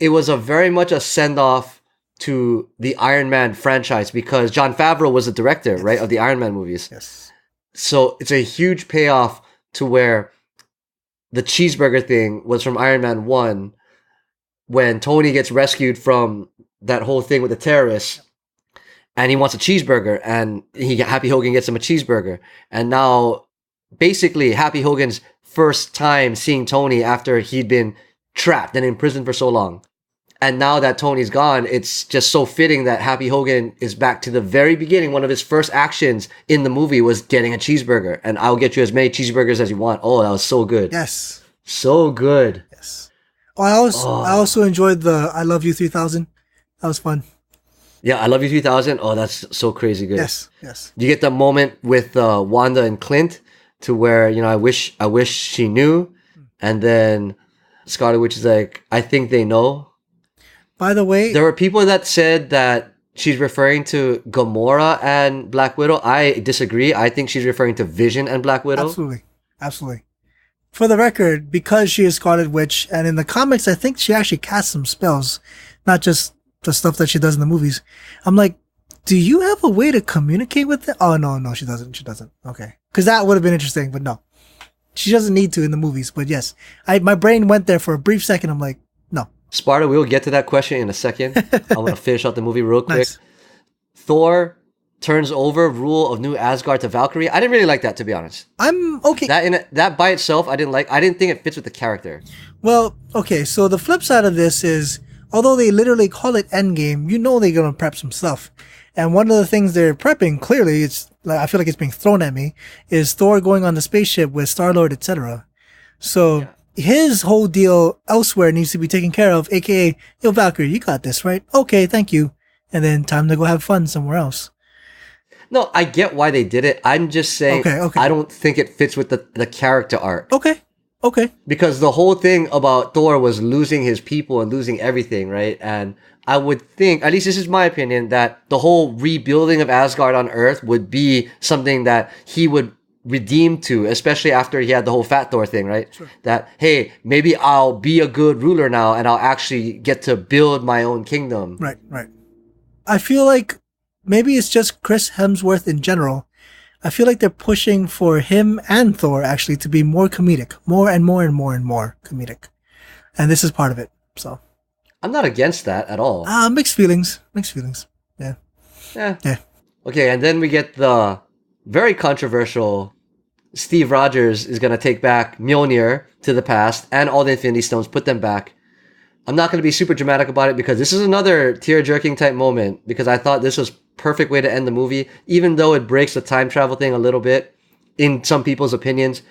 it was a very much a send-off to the Iron Man franchise because Jon Favreau was the director, right, of the Iron Man movies. Yes. So it's a huge payoff to where the cheeseburger thing was from Iron Man 1 when Tony gets rescued from that whole thing with the terrorists and he wants a cheeseburger and Happy Hogan gets him a cheeseburger. And now basically Happy Hogan's first time seeing Tony after he'd been trapped and in prison for so long. And now that Tony's gone, it's just so fitting that Happy Hogan is back to the very beginning. One of his first actions in the movie was getting a cheeseburger. And I'll get you as many cheeseburgers as you want. Oh, that was so good. Yes. So good. Yes. Oh, I also enjoyed the I Love You 3000. That was fun. Yeah, I Love You 3000. Oh, that's so crazy good. Yes. Yes. You get the moment with Wanda and Clint to where, I wish she knew. And then Scarlet Witch is like, I think they know. By the way, there were people that said that she's referring to Gamora and Black Widow. I disagree. I think she's referring to Vision and Black Widow. Absolutely. Absolutely. For the record, because she is Scarlet Witch, and in the comics, I think she actually casts some spells, not just the stuff that she does in the movies. I'm like, do you have a way to communicate with it? Oh, no, she doesn't. She doesn't. Okay. Because that would have been interesting, but no. She doesn't need to in the movies, but yes. My brain went there for a brief second. I'm like, no. Sparta, we'll get to that question in a second. I'm going to finish out the movie real quick. Nice. Thor turns over rule of New Asgard to Valkyrie. I didn't really like that, to be honest. I'm okay. That by itself, I didn't like. I didn't think it fits with the character. Well, okay. So the flip side of this is, although they literally call it Endgame, they're going to prep some stuff. And one of the things they're prepping, clearly, it's like I feel like it's being thrown at me, is Thor going on the spaceship with Star-Lord, etc. So his whole deal elsewhere needs to be taken care of, aka, yo, Valkyrie, you got this, right? Okay, thank you. And then time to go have fun somewhere else. No, I get why they did it. I'm just saying, I don't think it fits with the character arc. Okay. Because the whole thing about Thor was losing his people and losing everything, right? And I would think, at least this is my opinion, that the whole rebuilding of Asgard on Earth would be something that he would redeem to, especially after he had the whole Fat Thor thing, right? Sure. That, hey, maybe I'll be a good ruler now and I'll actually get to build my own kingdom. Right. I feel like maybe it's just Chris Hemsworth in general. I feel like they're pushing for him and Thor actually to be more comedic, more and more comedic. And this is part of it. So I'm not against that at all. Mixed feelings. Yeah. Okay, and then we get the very controversial Steve Rogers is going to take back Mjolnir to the past and all the Infinity Stones, put them back. I'm not going to be super dramatic about it because this is another tear-jerking type moment because I thought this was perfect way to end the movie, even though it breaks the time travel thing a little bit in some people's opinions.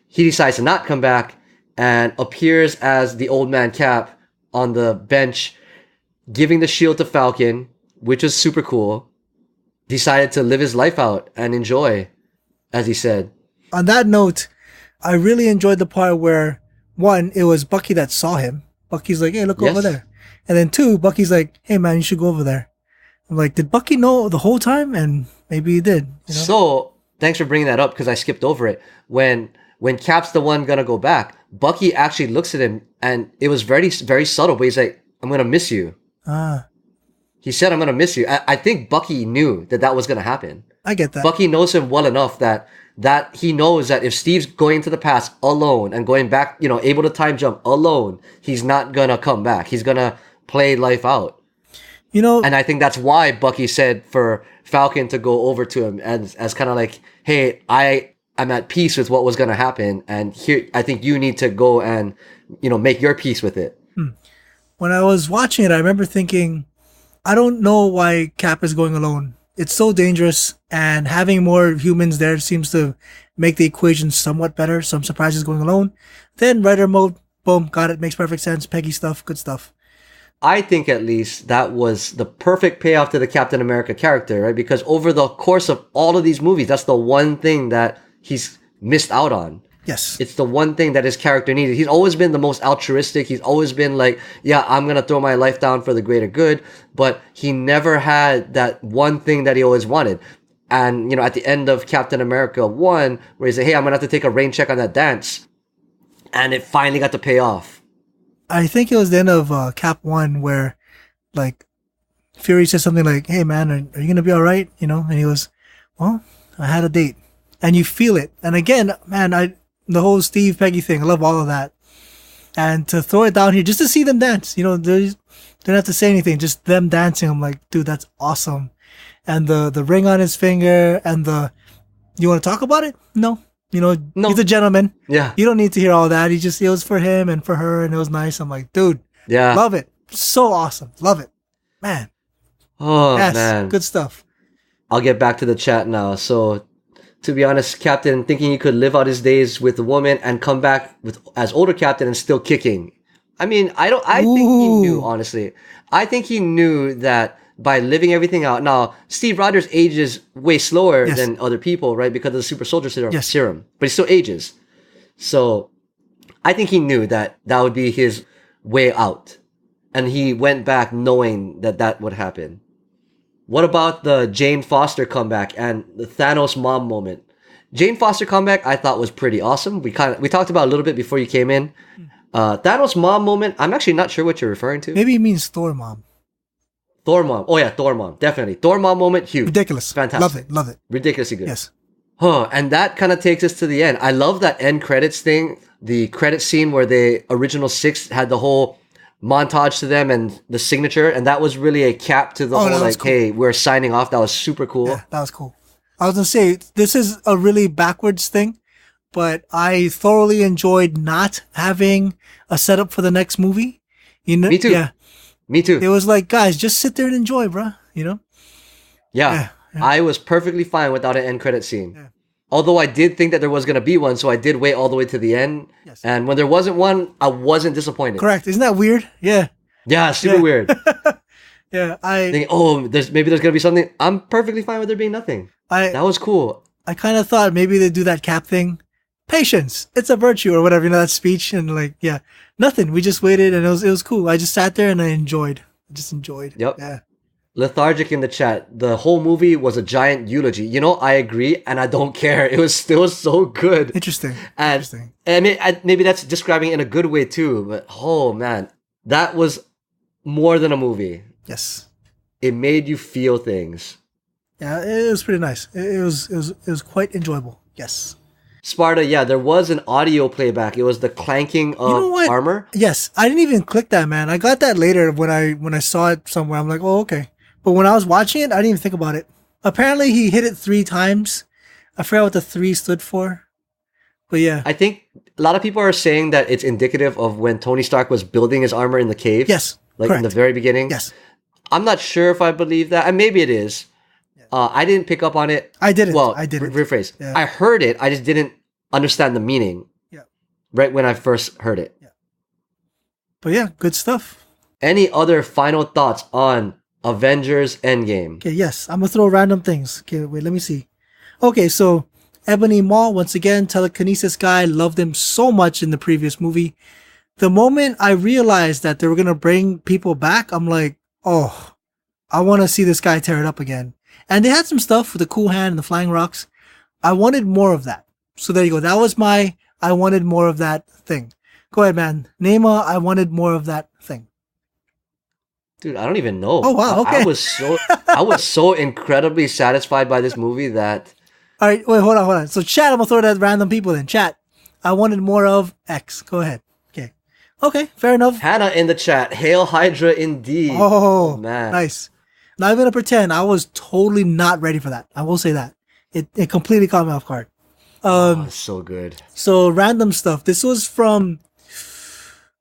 He decides to not come back and appears as the old man Cap on the bench, giving the shield to Falcon, which was super cool. Decided to live his life out and enjoy, as he said. On that note, I really enjoyed the part where, one, it was Bucky that saw him. Bucky's like, hey, look over there. And then two, Bucky's like, hey, man, you should go over there. I'm like, did Bucky know the whole time? And maybe he did. So, thanks for bringing that up because I skipped over it. When Cap's the one going to go back, Bucky actually looks at him and it was very, very subtle, but he's like, I'm going to miss you. He said, I'm going to miss you. I think Bucky knew that was going to happen. I get that. Bucky knows him well enough that he knows that if Steve's going to the past alone and going back, able to time jump alone, he's not going to come back. He's going to play life out. And I think that's why Bucky said for Falcon to go over to him as kind of like, hey, I'm at peace with what was going to happen. And here, I think you need to go and, make your peace with it. When I was watching it, I remember thinking, I don't know why Cap is going alone. It's so dangerous, and having more humans there seems to make the equation somewhat better. So I'm surprised he's going alone. Then writer mode, boom, got it, makes perfect sense. Peggy stuff, good stuff. I think at least that was the perfect payoff to the Captain America character, right? Because over the course of all of these movies, that's the one thing that he's missed out on. Yes. It's the one thing that his character needed. He's always been the most altruistic. He's always been like, yeah, I'm going to throw my life down for the greater good. But he never had that one thing that he always wanted. And, you know, at the end of Captain America 1, where he said, hey, I'm going to have to take a rain check on that dance. And it finally got to pay off. I think it was the end of Cap 1 where, like, Fury said something like, hey, man, are you going to be all right? You know, and he was, well, I had a date. And you feel it. And again, man, the whole Steve Peggy thing, I love all of that. And to throw it down here, just to see them dance, you know, they don't have to say anything, just them dancing. I'm like, dude, that's awesome. And the ring on his finger and you want to talk about it? No. You know, no. He's a gentleman. Yeah. You don't need to hear all that. It was for him and for her and it was nice. I'm like, dude, yeah, love it. So awesome. Love it. Man. Oh, yes, man. Good stuff. I'll get back to the chat now. So, to be honest, Captain thinking he could live out his days with a woman and come back as older Captain and still kicking. I mean, I think he knew, honestly. I think he knew that by living everything out. Now, Steve Rogers ages way slower than other people, right? Because of the super soldier serum. But he still ages. So, I think he knew that would be his way out. And he went back knowing that would happen. What about the Jane Foster comeback and the Thanos mom moment? Jane Foster comeback I thought was pretty awesome. We talked about it a little bit before you came in. Thanos mom moment, I'm actually not sure what you're referring to. Maybe it means Thor mom. Thor mom. Oh yeah, Thor mom. Definitely. Thor mom moment, huge. Ridiculous. Fantastic. Love it. Ridiculously good. Yes. And that kind of takes us to the end. I love that end credits thing. The credit scene where the original 6 had the whole montage to them and the signature, and that was really a cap to the whole like, cool. Hey, we're signing off. That was super cool. Yeah, that was cool. I was gonna say this is a really backwards thing, but I thoroughly enjoyed not having a setup for the next movie. You know, me too. Yeah, me too. It was like, guys, just sit there and enjoy, bro. You know. Yeah. I was perfectly fine without an end credit scene. Yeah. Although I did think that there was going to be one, so I did wait all the way to the end. Yes. And when there wasn't one, I wasn't disappointed. Correct. Isn't that weird? Yeah. Yeah, super weird. Yeah, I think, there's going to be something. I'm perfectly fine with there being nothing. That was cool. I kind of thought maybe they'd do that Cap thing. Patience, it's a virtue or whatever, you know, that speech. And like, yeah, nothing. We just waited and it was cool. I just sat there and I enjoyed. Yep. Yeah. Lethargic in the chat. The whole movie was a giant eulogy. You know, I agree, and I don't care. It was still so good. Interesting. And maybe that's describing it in a good way too. But oh man, that was more than a movie. Yes. It made you feel things. Yeah, it was pretty nice. It was quite enjoyable. Yes. Sparta, yeah, there was an audio playback. It was the clanking of armor. Yes, I didn't even click that, man. I got that later when I saw it somewhere. I'm like, oh, okay. But when I was watching it, I didn't even think about it. Apparently, he hit it 3 times. I forgot what the 3 stood for. But yeah. I think a lot of people are saying that it's indicative of when Tony Stark was building his armor in the cave. Yes. Like correct. In the very beginning. Yes. I'm not sure if I believe that. And maybe it is. I didn't pick up on it. I didn't. Well, I didn't. Rephrase. Yeah. I heard it. I just didn't understand the meaning. Yeah. Right when I first heard it. Yeah. But yeah, good stuff. Any other final thoughts on Avengers Endgame? Okay, yes. I'm going to throw random things. Okay, wait, let me see. Okay, so Ebony Maw, once again, telekinesis guy, loved him so much in the previous movie. The moment I realized that they were going to bring people back, I'm like, oh, I want to see this guy tear it up again. And they had some stuff with the cool hand and the flying rocks. I wanted more of that. So there you go. That was my I wanted more of that thing. Go ahead, man. Name I wanted more of that thing. Dude, I don't even know. Oh wow, okay. I was so incredibly satisfied by this movie that. All right, wait, hold on. So chat, I'm gonna throw it at random people then. Chat, I wanted more of X. Go ahead. Okay, fair enough. Hannah in the chat. Hail Hydra indeed. Oh man, nice. Not even gonna pretend. I was totally not ready for that. I will say that. It completely caught me off guard. So good. So random stuff. This was from,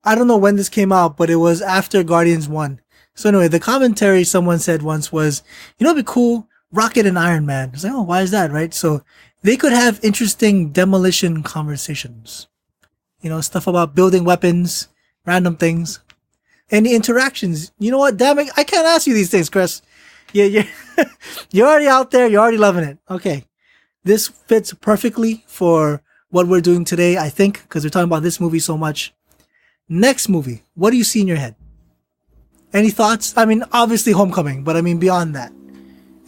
I don't know when this came out, but it was after Guardians 1. So anyway, the commentary someone said once was, you know, it'd be cool, Rocket and Iron Man. I was like, oh, why is that, right? So they could have interesting demolition conversations. You know, stuff about building weapons, random things. Any interactions? You know what? Damn it. I can't ask you these things, Chris. Yeah. You're already out there. You're already loving it. Okay. This fits perfectly for what we're doing today, I think, because we're talking about this movie so much. Next movie. What do you see in your head? Any thoughts? I mean, obviously Homecoming, but I mean, beyond that.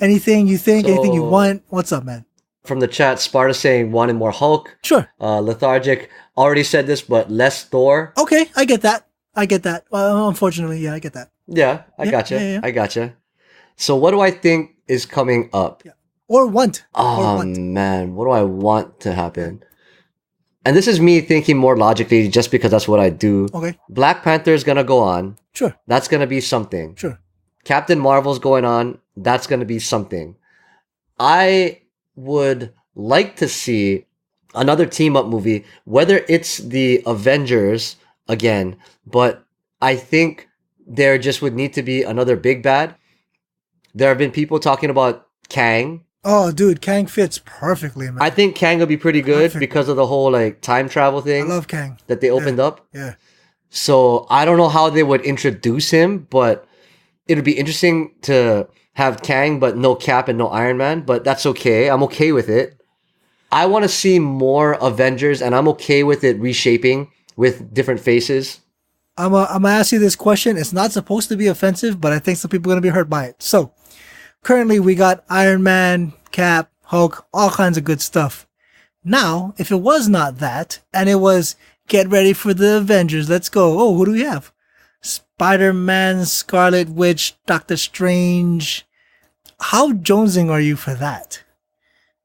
Anything you think? Anything you want? What's up, man? From the chat, Sparta saying wanted more Hulk. Sure. Lethargic already said this, but less Thor. Okay, I get that. Unfortunately, yeah, I get that. Yeah, I gotcha. Yeah. I gotcha. So what do I think is coming up? Yeah. Or want. Oh, man. What do I want to happen? And this is me thinking more logically just because that's what I do. Okay. Black Panther is going to go on. Sure. That's going to be something. Sure. Captain Marvel's going on. That's going to be something. I would like to see another team-up movie, whether it's the Avengers again, but I think there just would need to be another big bad. There have been people talking about Kang. Oh, dude, Kang fits perfectly, man. I think Kang will be pretty good because of the whole like time travel thing. I love Kang. That they opened up. Yeah. So I don't know how they would introduce him, but it would be interesting to have Kang, but no Cap and no Iron Man. But that's okay. I'm okay with it. I want to see more Avengers, and I'm okay with it reshaping with different faces. I'm gonna ask you this question. It's not supposed to be offensive, but I think some people are gonna be hurt by it. So currently we got Iron Man, Cap, Hulk, all kinds of good stuff. Now, if it was not that, and it was get ready for the Avengers, let's go. Oh, who do we have? Spider-Man, Scarlet Witch, Doctor Strange. How jonesing are you for that?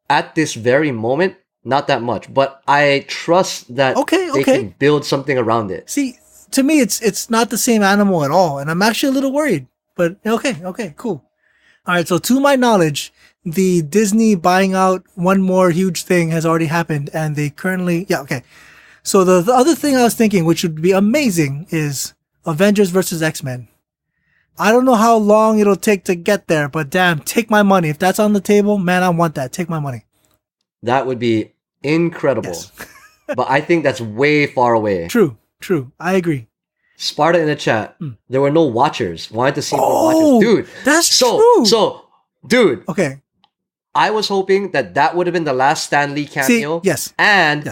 At this very moment, not that much, but I trust that they can build something around it. See, to me, it's not the same animal at all, and I'm actually a little worried. But okay, cool. All right, so to my knowledge, the Disney buying out one more huge thing has already happened, and they currently, So the other thing I was thinking, which would be amazing, is Avengers versus X-Men. I don't know how long it'll take to get there, but damn, take my money. If that's on the table, man, I want that. Take my money. That would be incredible. Yes. But I think that's way far away. True. I agree. Sparta in the chat, there were no watchers. Wanted to see more watchers. Dude, that's true. So, dude. Okay. I was hoping that would have been the last Stan Lee cameo. See, yes. And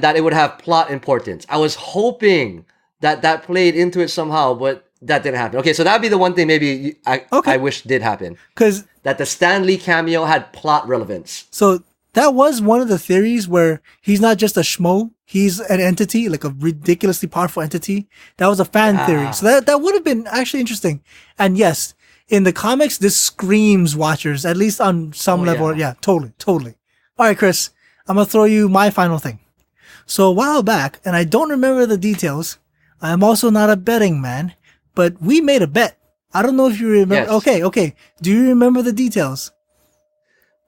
that it would have plot importance. I was hoping that played into it somehow, but that didn't happen. Okay, so that'd be the one thing maybe I wish did happen. Because that the Stan Lee cameo had plot relevance. So that was one of the theories where he's not just a schmo. He's an entity, like a ridiculously powerful entity. That was a fan theory. So that would have been actually interesting. And yes, in the comics, this screams watchers, at least on some level. Yeah, totally. All right, Chris, I'm going to throw you my final thing. So a while back, and I don't remember the details, I'm also not a betting man, but we made a bet. I don't know if you remember. Yes. Okay. Do you remember the details?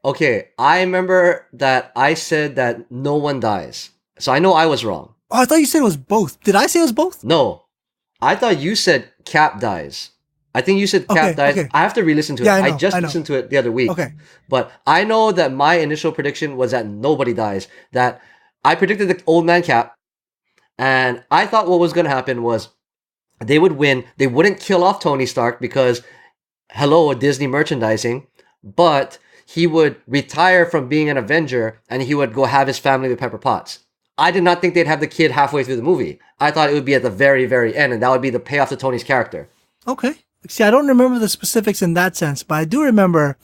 Okay, I remember that I said that no one dies. So I know I was wrong. Oh, I thought you said it was both. Did I say it was both? No. I thought you said Cap dies. I think you said Cap dies. Okay. I have to re-listen to it. I just listened to it the other week. Okay. But I know that my initial prediction was that nobody dies. That I predicted the old man Cap. And I thought what was going to happen was they would win. They wouldn't kill off Tony Stark because, hello, Disney merchandising. But he would retire from being an Avenger and he would go have his family with Pepper Potts. I did not think they'd have the kid halfway through the movie. I thought it would be at the very, very end, and that would be the payoff to Tony's character. Okay. See, I don't remember the specifics in that sense, but I do remember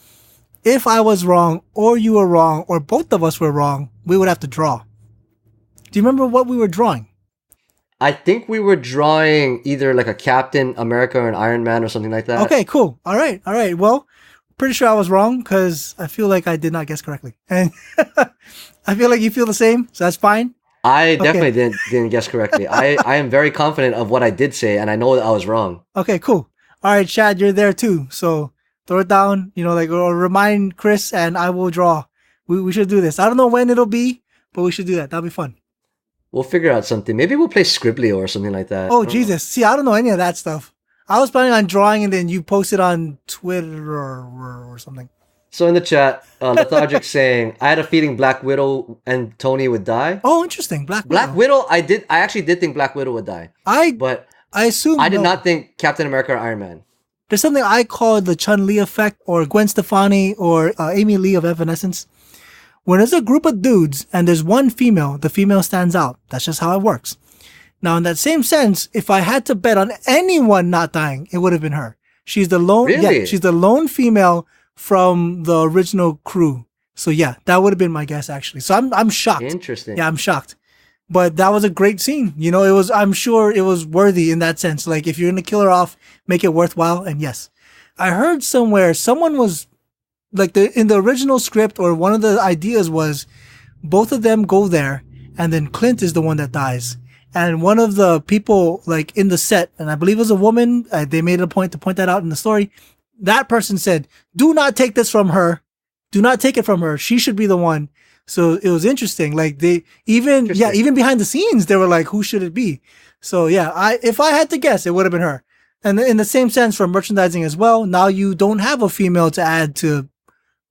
if I was wrong or you were wrong or both of us were wrong, we would have to draw. Do you remember what we were drawing? I think we were drawing either like a Captain America or an Iron Man or something like that. Okay, cool. All right. Well, pretty sure I was wrong because I feel like I did not guess correctly. And I feel like you feel the same, so that's fine. I definitely didn't guess correctly. I am very confident of what I did say, and I know that I was wrong. Okay, cool. All right, Chad, you're there too. So throw it down, or remind Chris, and I will draw. We should do this. I don't know when it'll be, but we should do that. That'll be fun. We'll figure out something. Maybe we'll play Scribbly or something like that. Oh, Jesus. See, I don't know any of that stuff. I was planning on drawing, and then you post it on Twitter or something. So in the chat, Lethargic saying, I had a feeling Black Widow and Tony would die. Oh, interesting. Black Widow. I actually did think Black Widow would die. But I assume I did no. not think Captain America or Iron Man. There's something I call the Chun-Li effect, or Gwen Stefani, or Amy Lee of Evanescence. When there's a group of dudes and there's one female, the female stands out. That's just how it works. Now, in that same sense, if I had to bet on anyone not dying, it would have been her. She's the lone, Really? yeah, she's the lone female from the original crew. So yeah, that would have been my guess actually. So I'm shocked. Interesting. Yeah, I'm shocked. But that was a great scene. You know, I'm sure it was worthy in that sense. Like if you're going to kill her off, make it worthwhile. And yes, I heard somewhere someone was like in the original script, or one of the ideas was both of them go there and then Clint is the one that dies. And one of the people like in the set, and I believe it was a woman, they made it a point to point that out in the story. That person said, do not take this from her. Do not take it from her. She should be the one. So it was interesting. Like even behind the scenes, they were like, who should it be? So yeah, if I had to guess, it would have been her. And in the same sense for merchandising as well, now you don't have a female to add to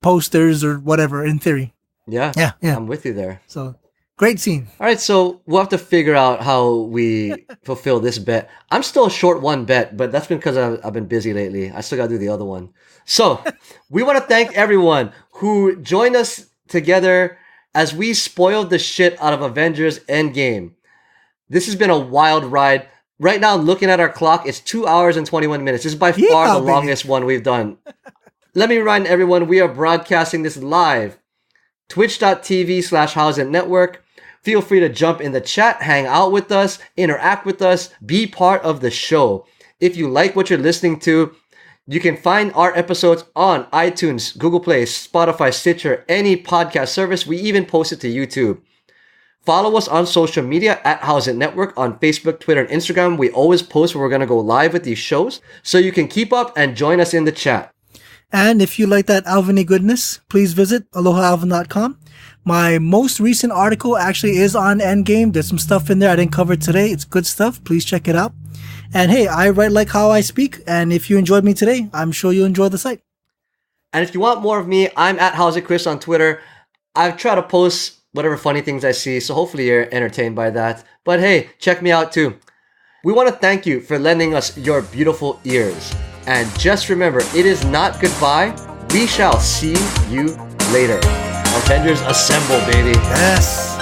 posters or whatever in theory. Yeah. Yeah. I'm with you there. So great scene. All right, so we'll have to figure out how we fulfill this bet. I'm still short one bet, but that's because I've been busy lately. I still got to do the other one. So we want to thank everyone who joined us together as we spoiled the shit out of Avengers Endgame. This has been a wild ride. Right now, looking at our clock, it's 2 hours and 21 minutes. This is by far the longest one we've done. Let me remind everyone, we are broadcasting this live. Twitch.tv/HowIsItNetwork. Feel free to jump in the chat, hang out with us, interact with us, be part of the show. If you like what you're listening to, you can find our episodes on iTunes, Google Play, Spotify, Stitcher, any podcast service. We even post it to YouTube. Follow us on social media at How's It Network on Facebook, Twitter, and Instagram. We always post where we're going to go live with these shows, so you can keep up and join us in the chat. And if you like that Alvin-y goodness, please visit AlohaAlvin.com. My most recent article actually is on Endgame. There's some stuff in there I didn't cover today. It's good stuff. Please check it out. And hey, I write like how I speak. And if you enjoyed me today, I'm sure you'll enjoy the site. And if you want more of me, I'm at How's It Chris on Twitter. I've tried to post whatever funny things I see, so hopefully you're entertained by that. But hey, check me out too. We want to thank you for lending us your beautiful ears. And just remember, it is not goodbye. We shall see you later. Avengers assemble, baby. Yes.